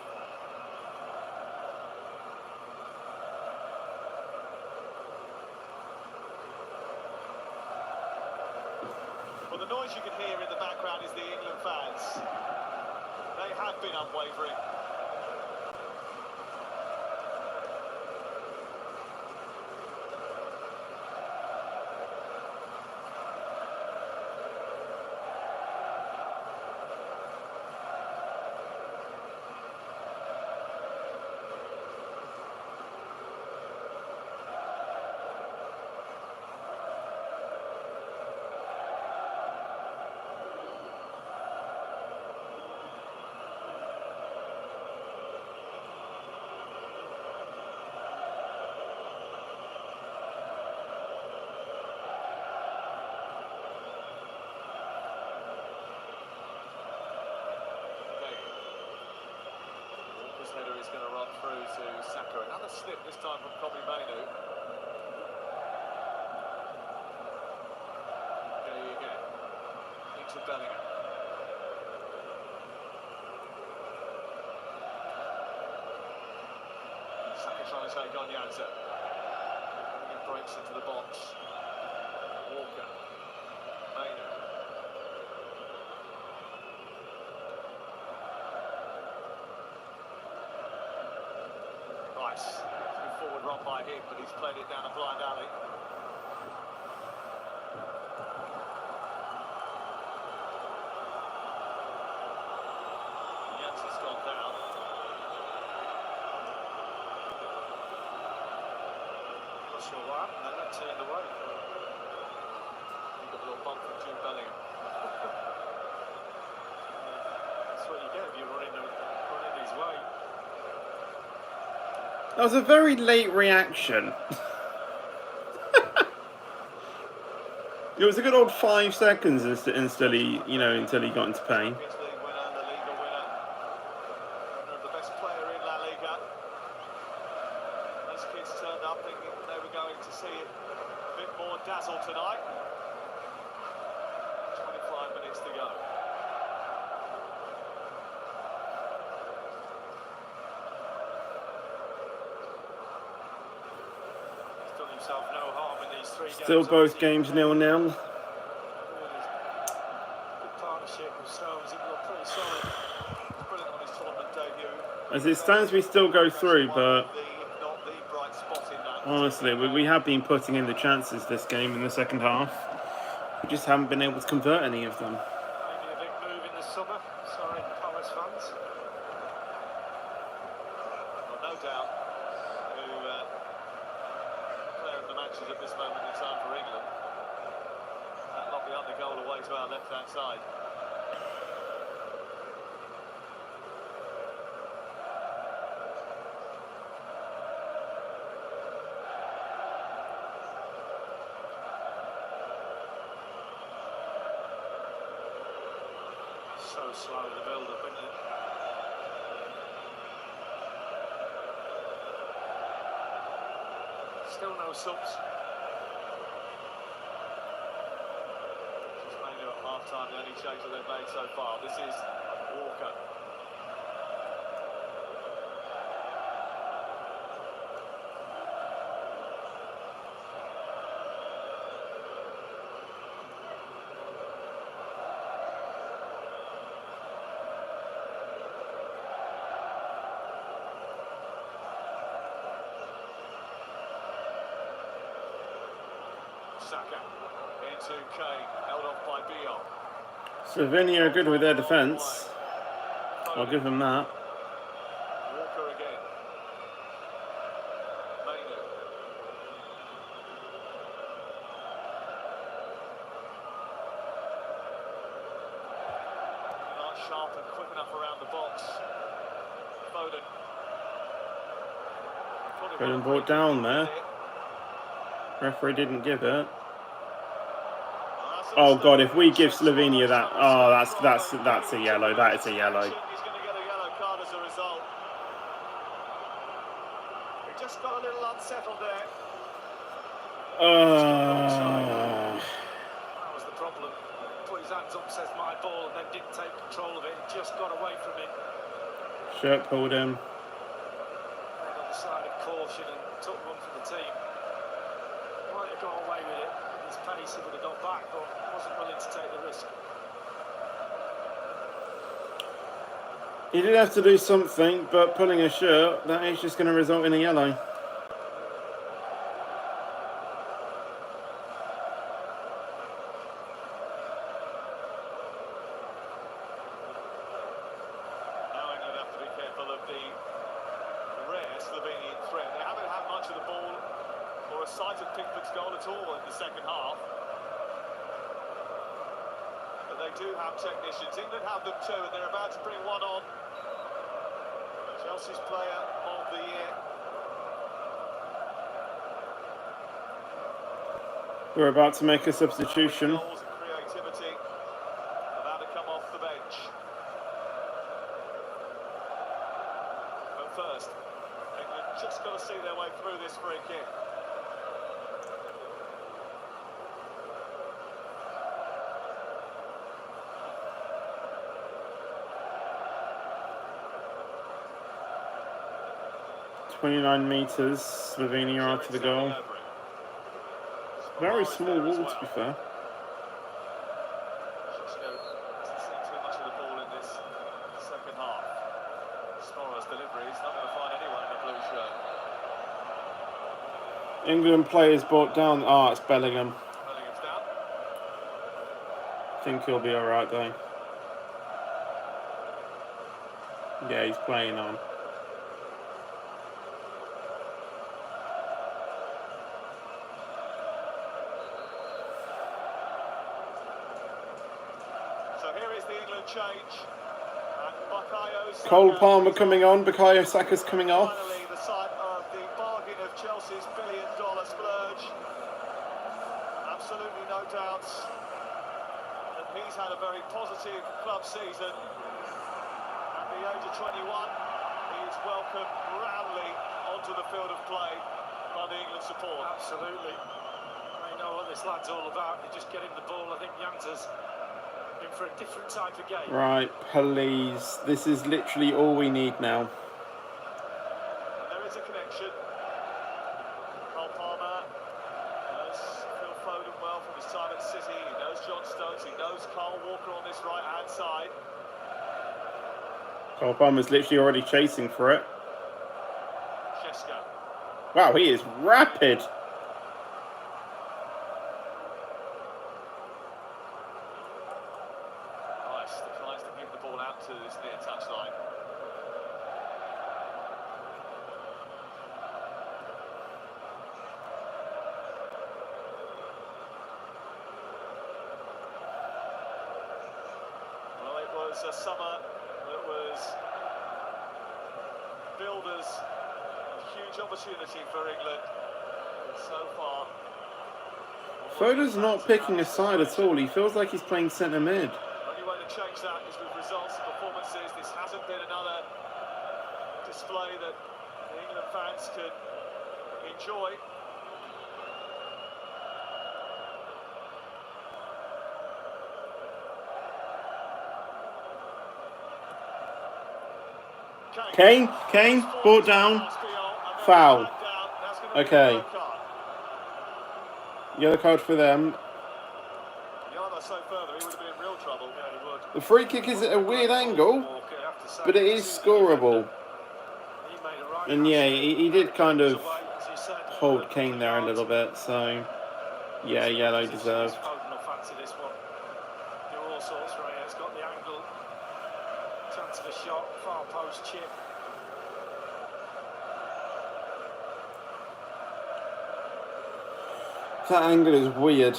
Well, the noise you can hear in the background is the England fans. They have been unwavering. Header is going to run through to Saka. Another slip this time from Kobe Mainu. There you go. Into Bellingham. Saka trying to take on Janza. breaks into the box. Walker. Maynard. Nice. Good forward run by him, but he's played it down a blind alley. Jensen's gone down.
Not sure what happened then, that turned away.
He got a little bump from Jude Bellingham.
That's what you get if you're running his way.
That was a very late reaction. It was a good old 5 seconds until he got into pain.
The best player in La Liga. These kids turned up thinking they were going to see a bit more dazzle tonight. 25 minutes to go.
He's done himself no harm in these 3 games.
Still both games 0-0.
Good partnership with Stones, it looked pretty solid.
Brilliant on his tournament debut.
As it stands, we still go through, but
Not the bright spot in that.
honestly, we have been putting in the chances this game in the second half. We just haven't been able to convert any of them.
Maybe a big move in the summer. Sorry, Palace fans.
Well, no doubt who player of the matches at this moment in time for England. That not beyond the goal away to our left-hand side.
So slow, the build-up, isn't it? Still no subs.
Just mainly at half-time, the only change that they've made so far. This is Walker. Saka into Kane, held off by Bion.
Slovenia are good with their defence. I'll give them that.
Walker again. Maynard. Not sharp and quick enough around the box. Foden.
Foden brought down there. Referee didn't give it. Oh god, if we give Slovenia that, oh that's a yellow. That is a yellow.
He's going to get a yellow card as a result. He just got a little unsettled there.
That was the problem. Put his hands up, says my ball, and then didn't take control of it. Just got away from it.
Shirt pulled him.
Played on the side of caution and took one for the team. Might have got away with it. His pace, he would have got back, but wasn't willing to take the risk.
He did have to do something, but pulling a shirt, that is just going to result in a yellow.
Now England have to be careful of the rare Slovenian threat. They haven't had much of the ball or a sight of Pickford's goal at all in the second half. But they do have technicians. England have them too, and they're about to bring one on. Chelsea's player of the year.
We're about to make a substitution.
Goals and creativity about to come off the bench. But first, England just got to see their way through this free kick.
.29 metres, Slovenia are to the goal. Very small wall, to be fair.
Shishko hasn't seen too much of the ball in this second half. Snorer's delivery is not going to find anyone in a blue shirt.
England players brought down. Oh, it's Bellingham.
Bellingham's down.
I think he'll be alright, though. Yeah, he's playing on.
So here is the England change. And Bukayo Saka
Cole Palmer coming on. Bukayo Saka's coming off.
finally the site of the bargain of Chelsea's $1 billion splurge. Absolutely no doubts that he's had a very positive club season. At the age of 21, he's welcomed roundly onto the field of play by the England support.
Absolutely. They know what this lad's all about. They just get him the ball. I think Janta's in for a different type of game.
Right, please. This is literally all we need now.
And there is a connection. Cole Palmer knows Phil Foden well from his time at City. He knows John Stones. He knows Carl Walker on this right-hand side.
Cole Palmer's literally already chasing for it.
Shishko.
Wow, he is rapid.
Nice. Declines to give the ball out to this near touchline. Well, it was a summer that was builders a huge opportunity for England. But so far,
Foden's not picking a side at all. He feels like he's playing centre mid.
only way to change that is with results and performances. This hasn't been another display that the England fans could enjoy.
Kane, brought down. Foul. Okay. Yellow card for them.
So further, he would have been in real trouble. Yeah, he would.
The free kick is at a weird angle, but it is scoreable. And yeah, he did kind of hold Kane there a little bit, so yeah, yellow deserved.
Foden will fancy this one. Do all sorts right here. It's got the angle. Chance of a shot. Far post chip.
That angle is weird.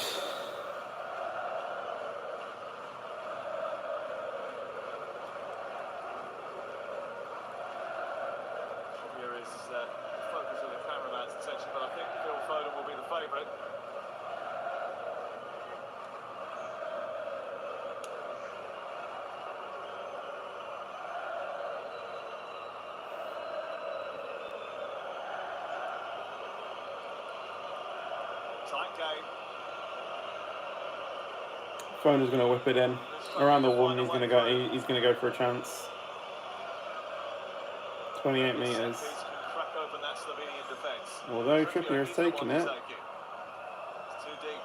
Here is the focus of the cameraman's attention, but I think Phil Foden will be the favourite. Tight game.
Foden's going to whip it in around the wall, and he's going to go. He's going to go for a chance. 28 meters.
Can crack open that Slovenian defence.
Although Trippier has taken it.
It's too deep.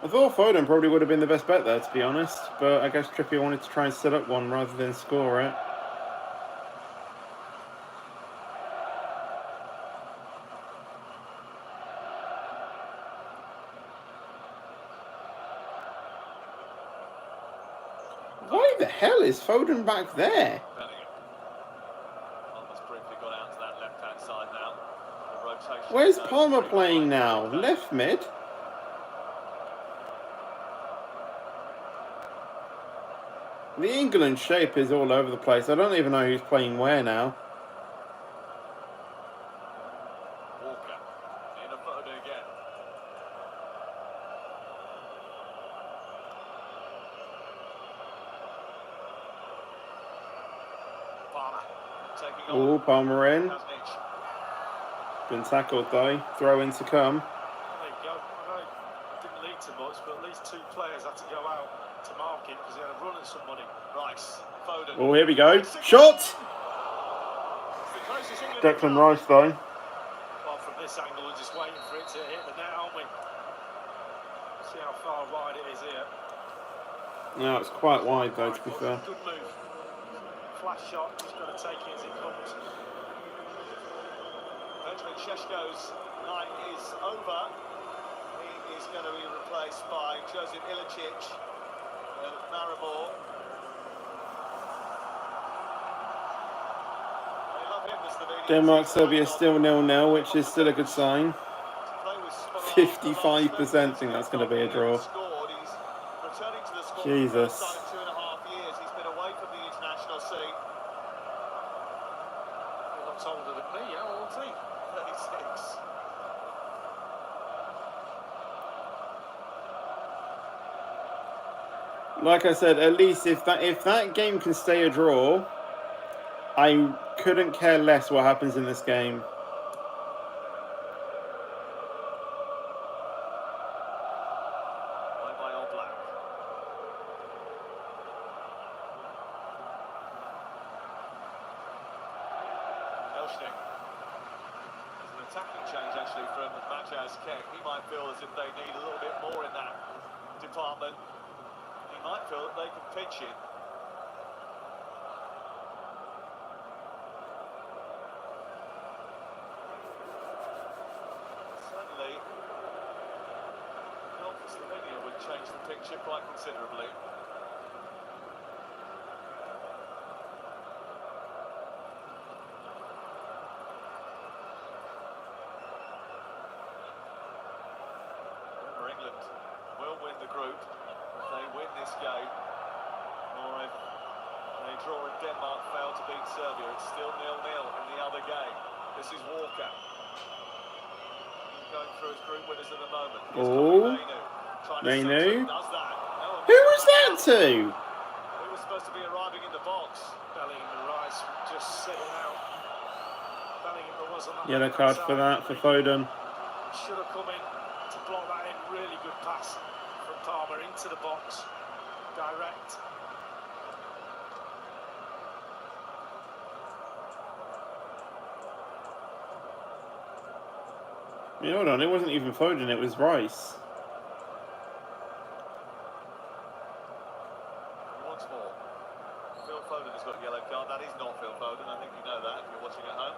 I thought Foden probably would have been the best bet there, to be honest. But I guess Trippier wanted to try and set up one rather than score it. Why the hell is Foden back there?
Palmer's briefly got out to that left-hand side now. The rotation.
Where's Palmer playing now? Left mid? The England shape is all over the place. I don't even know who's playing where now.
Walker. In a Foden again. Palmer. Taking on.
Oh, Palmer in.
Hasnich.
Been tackled though. Throw in to come.
There you go. I know it didn't lead to much, but at least two players had to go out to mark it because he had a run at somebody.
Rice. Foden.
Oh, here we go. Shot! Declan Rice, though.
Well, from this angle, we're just waiting for it to hit the net, aren't we? See how far wide it is here.
No, it's quite wide, though, to be fair.
Good move. Flash shot, just got to take it as it comes.
Benjamin Šeško's night is over. He is going to be replaced by Josip Ilicic of Maribor.
Denmark, Serbia still 0-0, which is still a good sign. 55% think that's going to be a draw. Jesus.
2.5 years. He's been away from the international scene.
You're not older than me, how old is he?
36.
Like I said, at least if that game can stay a draw, I couldn't care less what happens in this game.
He might feel as if they need a little bit more in that department. He might feel that they can pinch it. Certainly, help for Slovenia would change the picture quite considerably. England will win the group if they win this game, or if they draw and Denmark fail to beat Serbia. It's still 0-0 in the other game. This is Walker. He's going through his group winners at the moment.
Oh, Mainu. Who was that to?
He was supposed to be arriving in the box.
Bellingham and Rice just sitting out. Bellingham was on that.
Yellow card for that, for Foden.
Should have come in to block that in. Really good pass from Palmer into the box. Direct.
Yeah, hold on, it wasn't even Foden, it was Rice.
Once more. Phil Foden has got a yellow card. That is not Phil Foden. I think you know that if you're watching at home.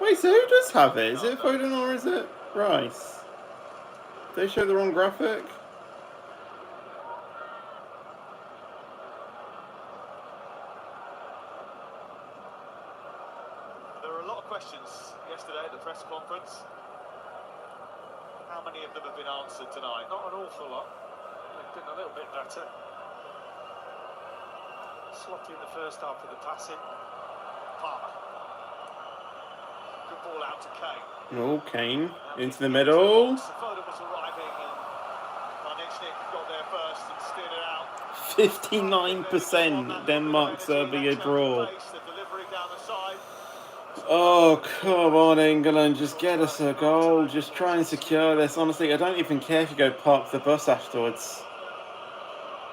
Wait, so who does have it? Is it Foden or is it Rice? They show the wrong graphic?
There were a lot of questions yesterday at the press conference. How many of them have been answered tonight?
Not an awful lot. They've done a little bit better. Sloppy in the first half of the passing.
Palmer. Good ball out to Kane.
Oh, Kane into the middle.
Foden was arriving and Manichnik got there first and steered it out.
59% Denmark Serbia draw. Oh, come on, England. Just get us a goal. Just try and secure this. Honestly, I don't even care if you go park the bus afterwards.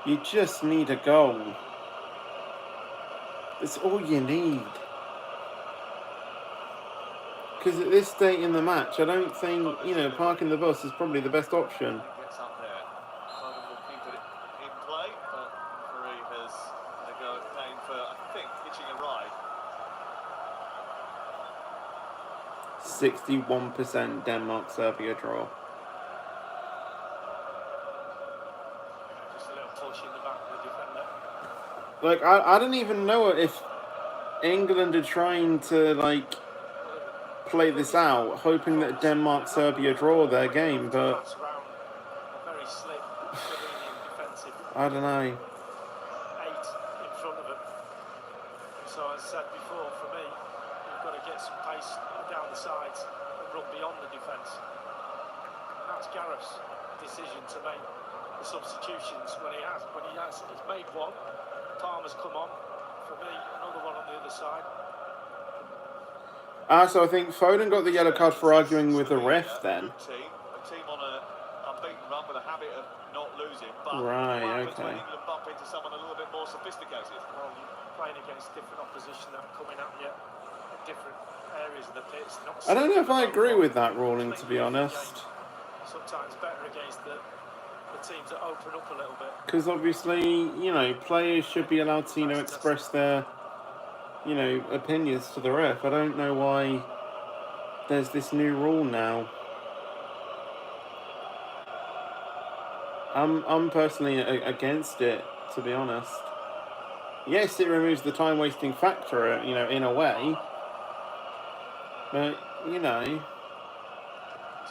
You just need a goal. It's all you need. Because at this state in the match, I don't think, you know, parking the bus is probably the best option.
Gets up there. Foden will keep it in play, but referee has a go at Kane for, I think, hitching a ride.
61% Denmark Serbia draw.
Just a little push in the back of the defender.
Like, I don't even know if England are trying to, like, play this out, hoping that Denmark Serbia draw their game, but
Very slick, defensive.
I don't know.
8 in front of them. So as I said before, for me, you've got to get some pace down the sides and run beyond the defence. And that's Gareth's decision to make the substitutions when he has. He's made one. Palmer's come on. For me, another one on the other side.
So I think Foden got the yellow card for arguing with the ref then.
A team on an unbeaten run with a habit of not losing, but
Right,
what happens when
okay.
England bump into someone a little bit more sophisticated?
Well, you're playing against different opposition that are coming at you in different areas of the pitch.
I don't know if I agree with that ruling, to be honest.
Sometimes better against the teams that open up a little bit.
Because obviously, you know, players should be allowed to, you know, express their, you know, opinions to the ref. I don't know why there's this new rule now. I'm personally against it, to be honest. Yes, it removes the time-wasting factor, you know, in a way. But, you know...
To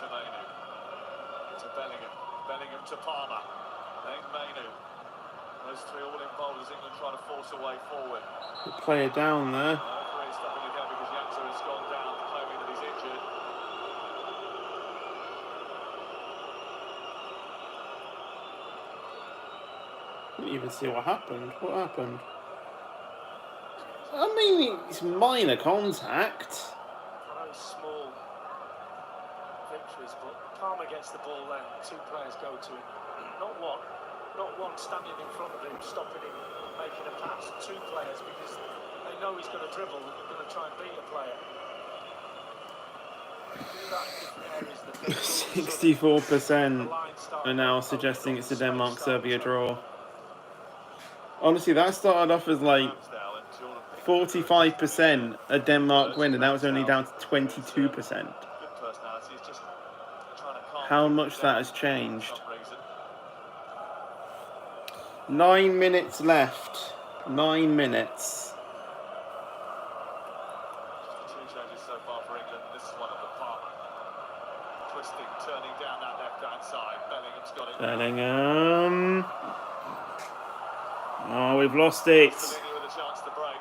Mainu. To Bellingham. Bellingham to Palmer. Then Mainu. Those three all involved as England trying to force a way forward.
Play it down there.
Referee stopping the game because Janser has gone down, claiming that he's injured.
Didn't even see what happened. What happened? I mean, it's minor contact.
Very small victories, but Palmer gets the ball then. Two players go to him. Not one standing in front of him, stopping him, making a pass. Two players because they know he's going to dribble, they're going to try and beat a player.
64% are now suggesting it's a Denmark-Serbia draw. Honestly, that started off as like 45% a Denmark win, and now it's only down to 22%. How much that has changed. 9 minutes left. 9 minutes.
Two changes so far for England. This is one of the Palmer. Twisting, turning down that left-hand side. Bellingham's got it.
Bellingham. Oh, we've lost it.
Slovenia with a chance to break.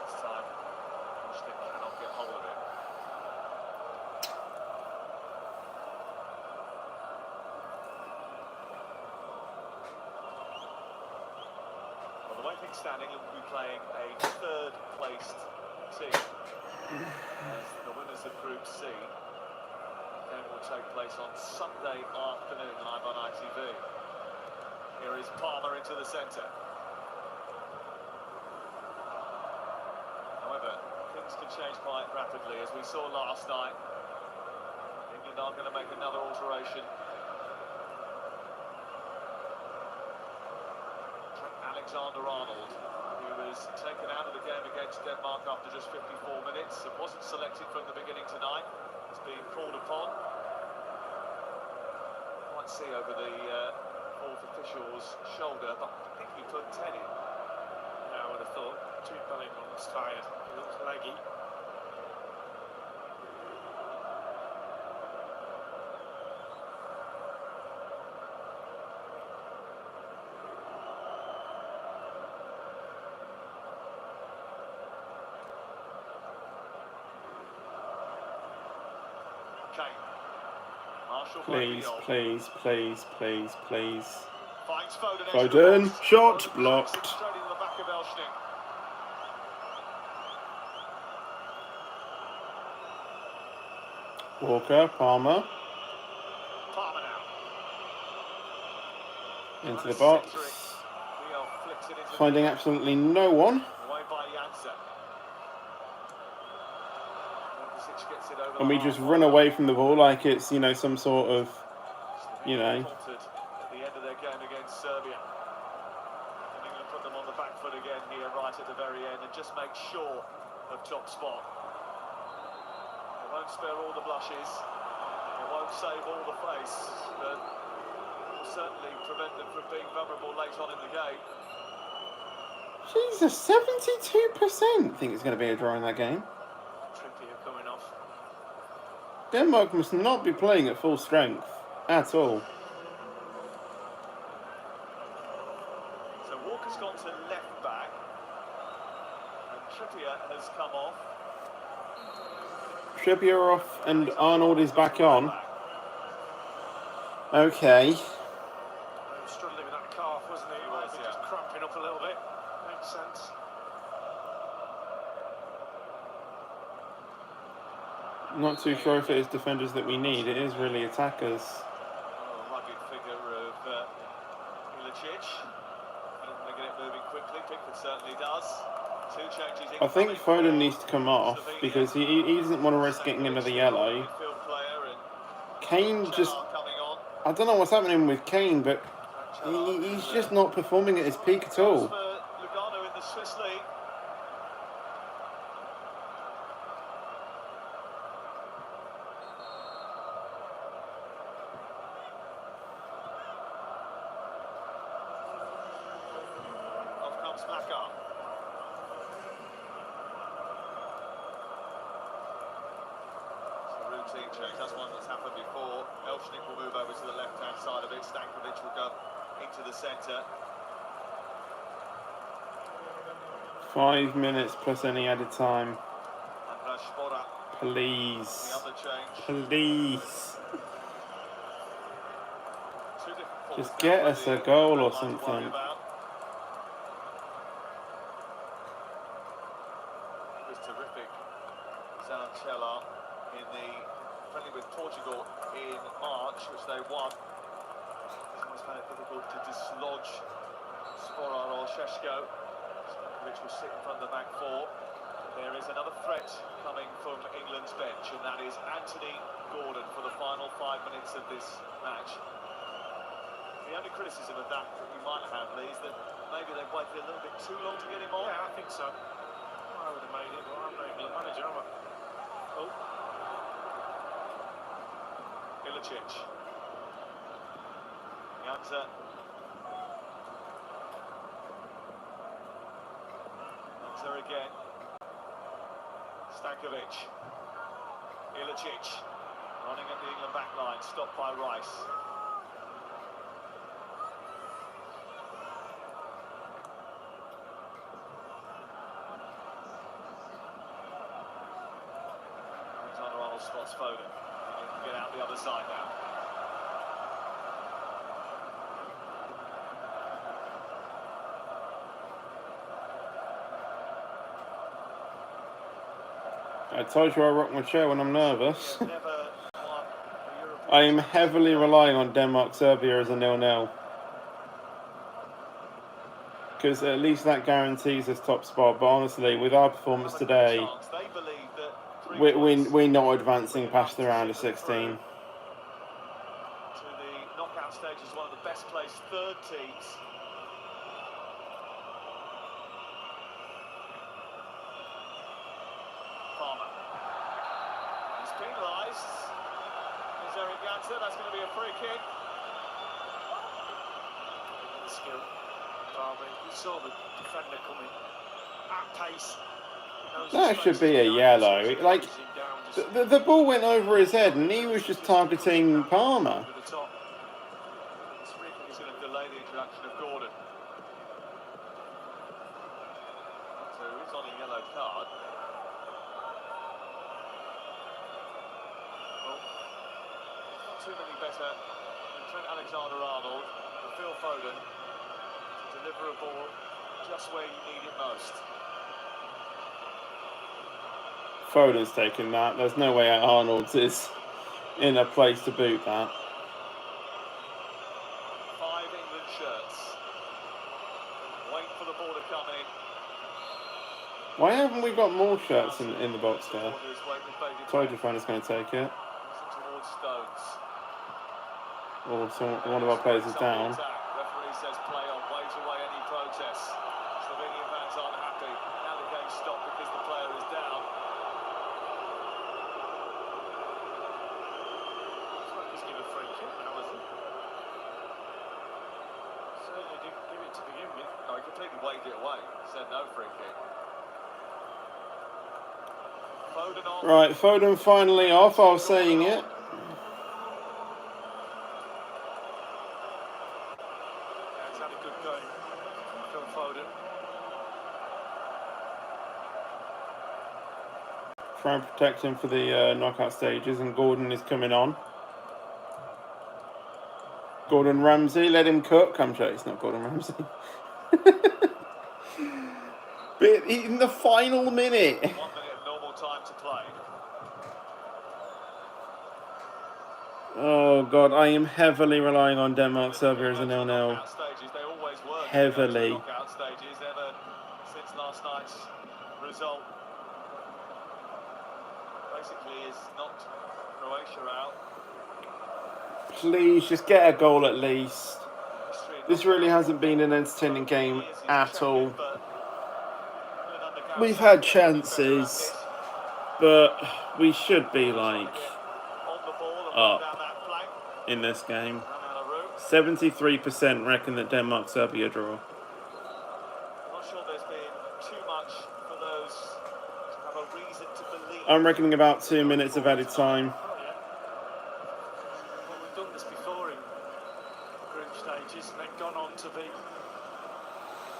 This time, Watchalong cannot get hold of it. Well, the way things stand, England will be playing a third-placed team as the winners of Group C. The game will take place on Sunday afternoon live on ITV. Here is Palmer into the centre. However, things can change quite rapidly, as we saw last night. England are going to make another alteration. Alexander-Arnold, who was taken out of the game against Denmark after just 54 minutes and wasn't selected from the beginning tonight, is being called upon. Might see over the fourth official's shoulder, but I think he put 10 in.
Yeah, I would have thought Jude Bellingham was tired. He looks leggy.
Please, please, please, please, please.
Foden,
Foden, shot blocked.
Straight into the back of Elshnik.
Walker, Palmer.
Palmer now.
Into the box. Finding absolutely no one.
Away by Janser.
And we just run away from the ball like it's, you know, some sort of, you know.
At the end of their game against Serbia. And England put them on the back foot again here, right at the very end, and just make sure of top spot. It won't spare all the blushes. It won't save all the face, but it will certainly prevent them from being vulnerable late on in the game.
Jesus, 72% think it's going to be a draw in that game.
Trippier coming off.
Denmark must not be playing at full strength at all.
So Walker's gone to left back, and Trippier has come off.
Trippier off and Arnold is back on. Okay.
He was struggling with that calf, wasn't he? He was, yeah. Just cramping up a little bit. Makes sense.
Not too sure if it is defenders that we need. It is really attackers.
Oh, rugged figure of Ilicic. They get it moving quickly. Pickford certainly does. Two changes
I think
incoming
Foden
for
needs to come off
Slovenia.
because he doesn't want to risk getting into the yellow.
Midfield player and
Kane just...
Watchalong coming on.
I don't know what's happening with Kane, but he's just not performing at his peak at all.
For Lugano in the Swiss league. Off comes Maka. Routine change, that's one that's happened before. Elshnik will move over to the left-hand side of it. Stankovic will go into the centre.
5 minutes plus any added time.
And Rashford,
Please.
the other change.
Please.
Two different
Just
forwards
get
now,
us a
really,
goal
no
or
line to worry
something.
about. It was terrific. Zancella in the friendly with Portugal in March, which they won. It's always found it difficult to dislodge Sporar or Sheshko. Stankovic will sit in front of the back four. There is another threat coming from England's bench, and that is Anthony Gordon for the final 5 minutes of this match. The only criticism of that you might have, Lee, is that maybe they've waited a little bit too long to get him on.
Yeah, I think so. I would have made it, but I'm not England manager, am I? Oh.
Ilicic. Janza. Janza again. Stankovic. Ilicic. Running at the England back line, stopped by Rice. Alexander-Arnold spots Foden. He can get out the other side now.
I told you I rock my chair when I'm nervous. I am heavily relying on Denmark-Serbia as a 0-0. Because at least that guarantees us top spot. But honestly, with our performance today, we're not advancing past the round of 16.
To the knockout stage is one of the best placed third teams. Palmer. He's penalised. Is Eric Janza? That's going to be a free kick.
Skill. You saw the defender coming at pace.
That should be a yellow. Like, the ball went over his head and he was just targeting Palmer.
This free kick is going to delay the introduction of Gordon. So he's on a yellow card. Well, not too many better than Trent Alexander-Arnold and Phil Foden to deliver a ball just where you need it most.
Foden's taking that. There's no way Arnold's is in a place to boot that.
5 England shirts. Wait for the ball to come in.
Why haven't we got more shirts in the box there? Told you Foden's going to take it.
Towards Stones.
Or one of our players is down.
Referee says play on, wave away any protests. Slovenian fans aren't happy. Now the game's stopped because the player is down.
Just give a free kick now, isn't it? Certainly didn't give it to begin with.
No, he completely waved it away. Said no free kick. Foden on.
Right, Foden finally off. I was saying it.
He's had a good game. Phil Foden.
Try and protect him for the knockout stages, and Gordon is coming on. Gordon Ramsay, let him cook. I'm sure it's not Gordon Ramsay. But in the final minute.
1 minute of normal time to play.
Oh god, I am heavily relying on Denmark Serbia as a 0-0.
Knockout stages, they always were
Heavily.
knockout stages ever since last night's result. Basically, is knocked Croatia out.
Please, just get a goal at least. This really hasn't been an entertaining game at all. We've had chances, but we should be like up in this game. 73% reckon that Denmark Serbia draw.
Not sure there's been too much for those to have a reason to believe.
I'm reckoning about 2 minutes of added time.
Well, we've done this before in group stages and then gone on to be.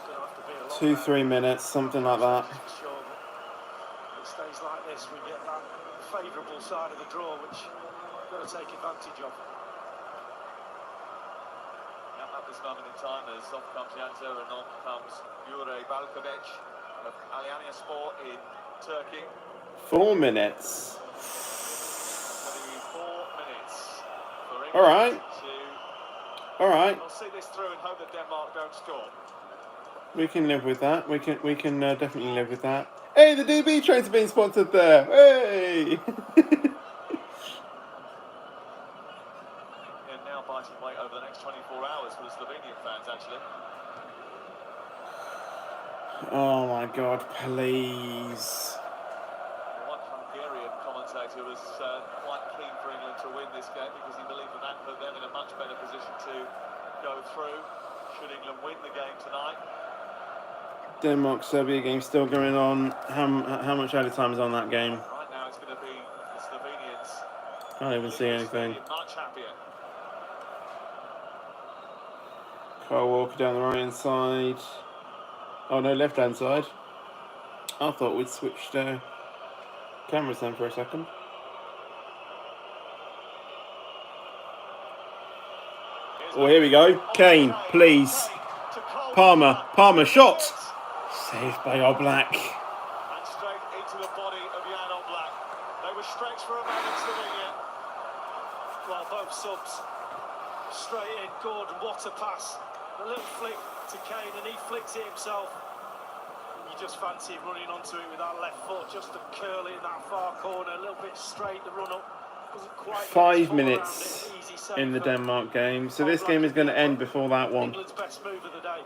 Gonna have to be a lot
2-3 minutes, something like that.
sure, but it stays like this, we get that favourable side of the draw, which we've got to take advantage of.
At this moment in time, as off comes Janto and on comes Jure Balkovic of Alanya Sport in Turkey.
4 minutes.
4 minutes for England.
All right. All right.
We'll see this through and hope that Denmark don't score.
We can live with that. We can definitely live with that. Hey, the DB trains are being sponsored there. Hey.
And now biting weight over the next 24 hours for the Slovenian fans, actually.
Oh my God! Please.
One Hungarian commentator was quite keen for England to win this game because he believed that put them in a much better position to go through. Should England win the game tonight?
Denmark Serbia game still going on. How much added time is on that game?
Right now, it's going to be the Slovenians.
Can't even see anything.
Much happier.
Kyle Walker down the right hand side. Oh no, left hand side. I thought we'd switched cameras then for a second. Oh, here we go. Kane, please. Palmer, shot. Saved by Oblak.
And straight into the body of Jan Oblak. They were stretched for a moment, Slovenia.
Well, both subs straight in. Gordon, what a pass. A little flick to Kane and he flicks it himself. You just fancy him running onto it with that left foot, just to curl it in that far corner, a little bit straight, the run up. Wasn't quite
5 minutes in the Denmark game, so this game is going to end before that one.
England's best move of the day.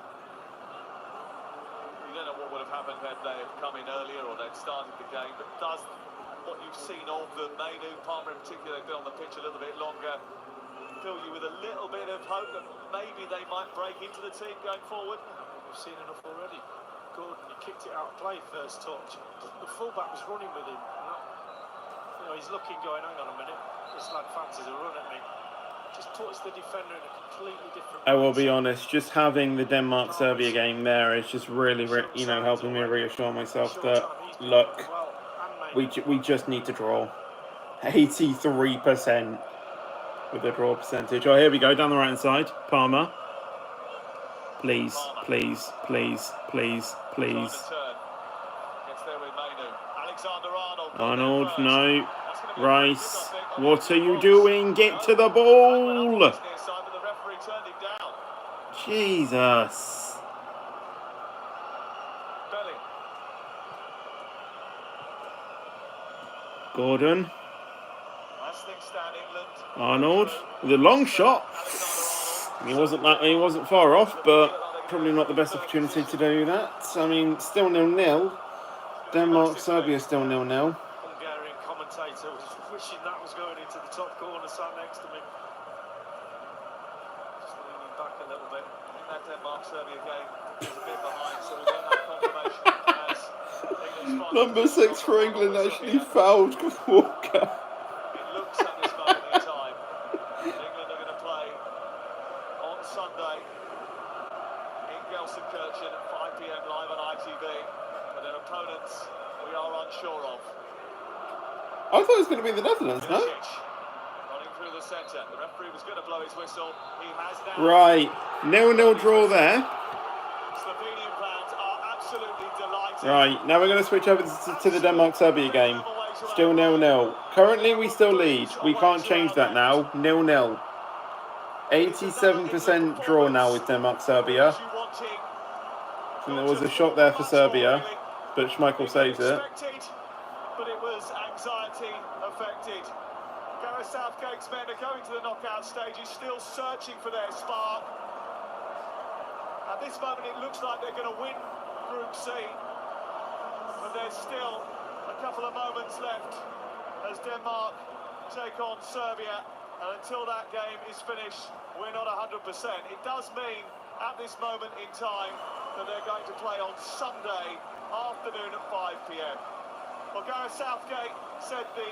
You don't know what would have happened had they come in earlier or they'd started the game, but does what you've seen of them, Mainu, Palmer in particular, have been on the pitch a little bit longer, fill you with a little bit of hope that maybe they might break into the team going forward?
We've seen enough already. Gordon, he kicked it out of play first touch. The fullback was running with him. You know, he's looking, going, hang on a minute, this lad fancies a run at me. Just puts the defender in a completely different
I will be honest, just having the Denmark-Serbia game there is just really, helping me reassure myself that, look, we just need to draw. 83% with the draw percentage. Oh, here we go, down the right-hand side. Palmer. Please, please, please, please, please. Arnold, no. Rice, what are you doing? Get to the ball! Jesus. Gordon. Arnold with a long shot. He wasn't far off, but probably not the best opportunity to do that. I mean, still 0-0. Denmark, Serbia still 0-0.
Hungarian commentator was wishing that was going into the top corner, sat next to me. Just leaning back a little bit.
I think that Denmark-Serbia game is a bit behind, so we get that confirmation as England's
Number 6 for England actually fouled Walker.
It looks at this moment in time. England are going to play on Sunday in Gelsenkirchen at 5 p.m. live on ITV. But their opponents we are unsure of.
I thought it was going to be the Netherlands, no?
Running through the centre. The referee was going to blow his whistle. He has now.
Right. 0-0 draw there.
Slovenian fans are absolutely delighted.
Right. Now we're going to switch over to the Denmark-Serbia game. Still 0-0. Currently, we still lead. We can't change that now. 0-0. 87% draw now with Denmark, Serbia. I think there was a shot there for Serbia, but Schmeichel saves it.
But it was anxiety affected. Gareth Southgate's men are going to the knockout stage. He's still searching for their spark. At this moment, it looks like they're going to win Group C. But there's still a couple of moments left as Denmark take on Serbia. And until that game is finished, we're not 100%. It does mean, at this moment in time, that they're going to play on Sunday afternoon at 5 p.m. Well, Gareth Southgate said the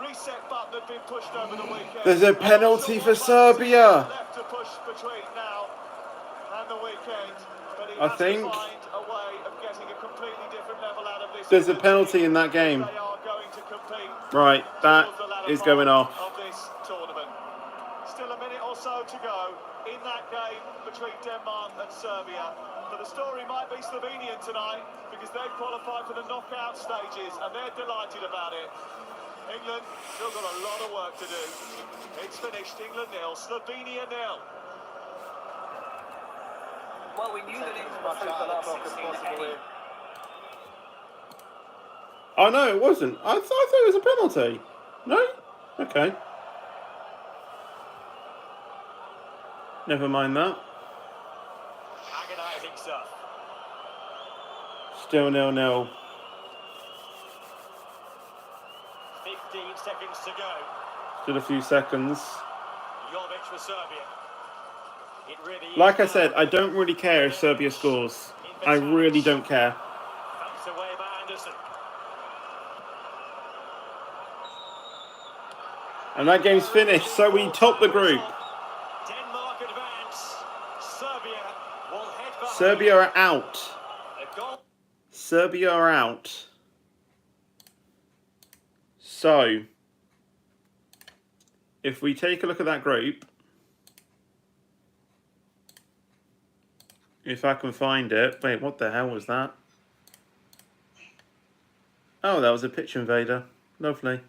reset button had been pushed over the weekend.
There's a penalty for Serbia.
Left to push between now and the weekend, but he
I
has
think
to find a way of getting a completely different level out of this.
there's a penalty in that game.
They are going to compete.
Right, that is going off.
Of this tournament. Still a minute or so to go in that game between Denmark and Serbia. But the story might be Slovenian tonight because they've qualified for the knockout stages and they're delighted about it. England still got a lot of work to do. It's finished. England 0, Slovenia 0.
Well, we knew that it was much possible.
Oh no, it wasn't. I thought it was a penalty. No? Okay. Never mind that.
Agonising stuff.
Still 0-0.
15 seconds to go.
Still a few seconds.
Jovic for Serbia. It really is.
Like I said, I don't really care if Serbia scores. I really don't care.
Thumped away by Anderson.
And that game's finished, so we top the group.
Denmark advance. Serbia will head back.
Serbia are out.
A goal.
Serbia are out. So, if we take a look at that group, if I can find it. Wait, what the hell was that? Oh, that was a pitch invader. Lovely.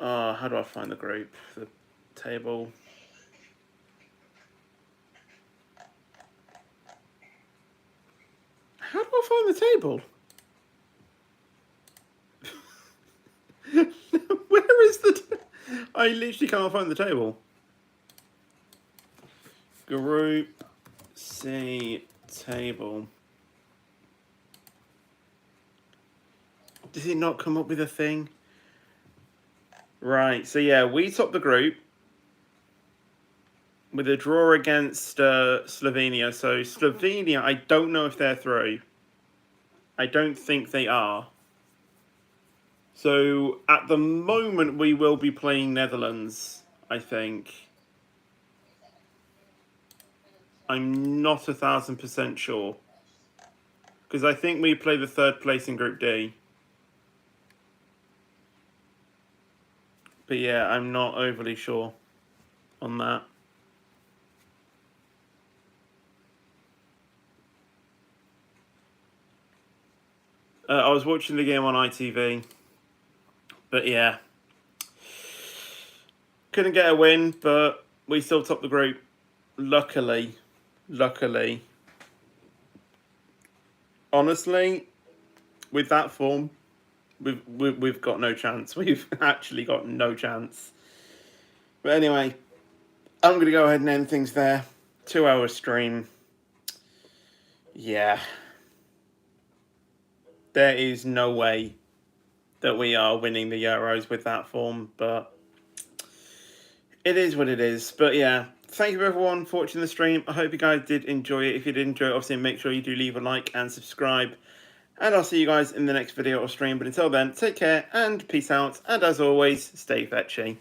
How do I find the group? The table. How do I find the table? Where is the... I literally can't find the table. Group C table. Does it not come up with a thing? Right, so yeah, we topped the group with a draw against Slovenia. So Slovenia, I don't know if they're through. I don't think they are. So at the moment, we will be playing Netherlands, I think. I'm not 1,000% sure. Because I think we play the third place in Group D. But yeah, I'm not overly sure on that. I was watching the game on ITV. But yeah. Couldn't get a win, but we still topped the group. Luckily. Luckily. Honestly, with that form, we've got no chance. We've actually got no chance. But anyway, I'm going to go ahead and end things there. 2-hour stream. Yeah. There is no way that we are winning the Euros with that form, but it is what it is. But yeah, thank you everyone for watching the stream. I hope you guys did enjoy it. If you did enjoy it, obviously make sure you do leave a like and subscribe. And I'll see you guys in the next video or stream. But until then, take care and peace out. And as always, stay fetchy.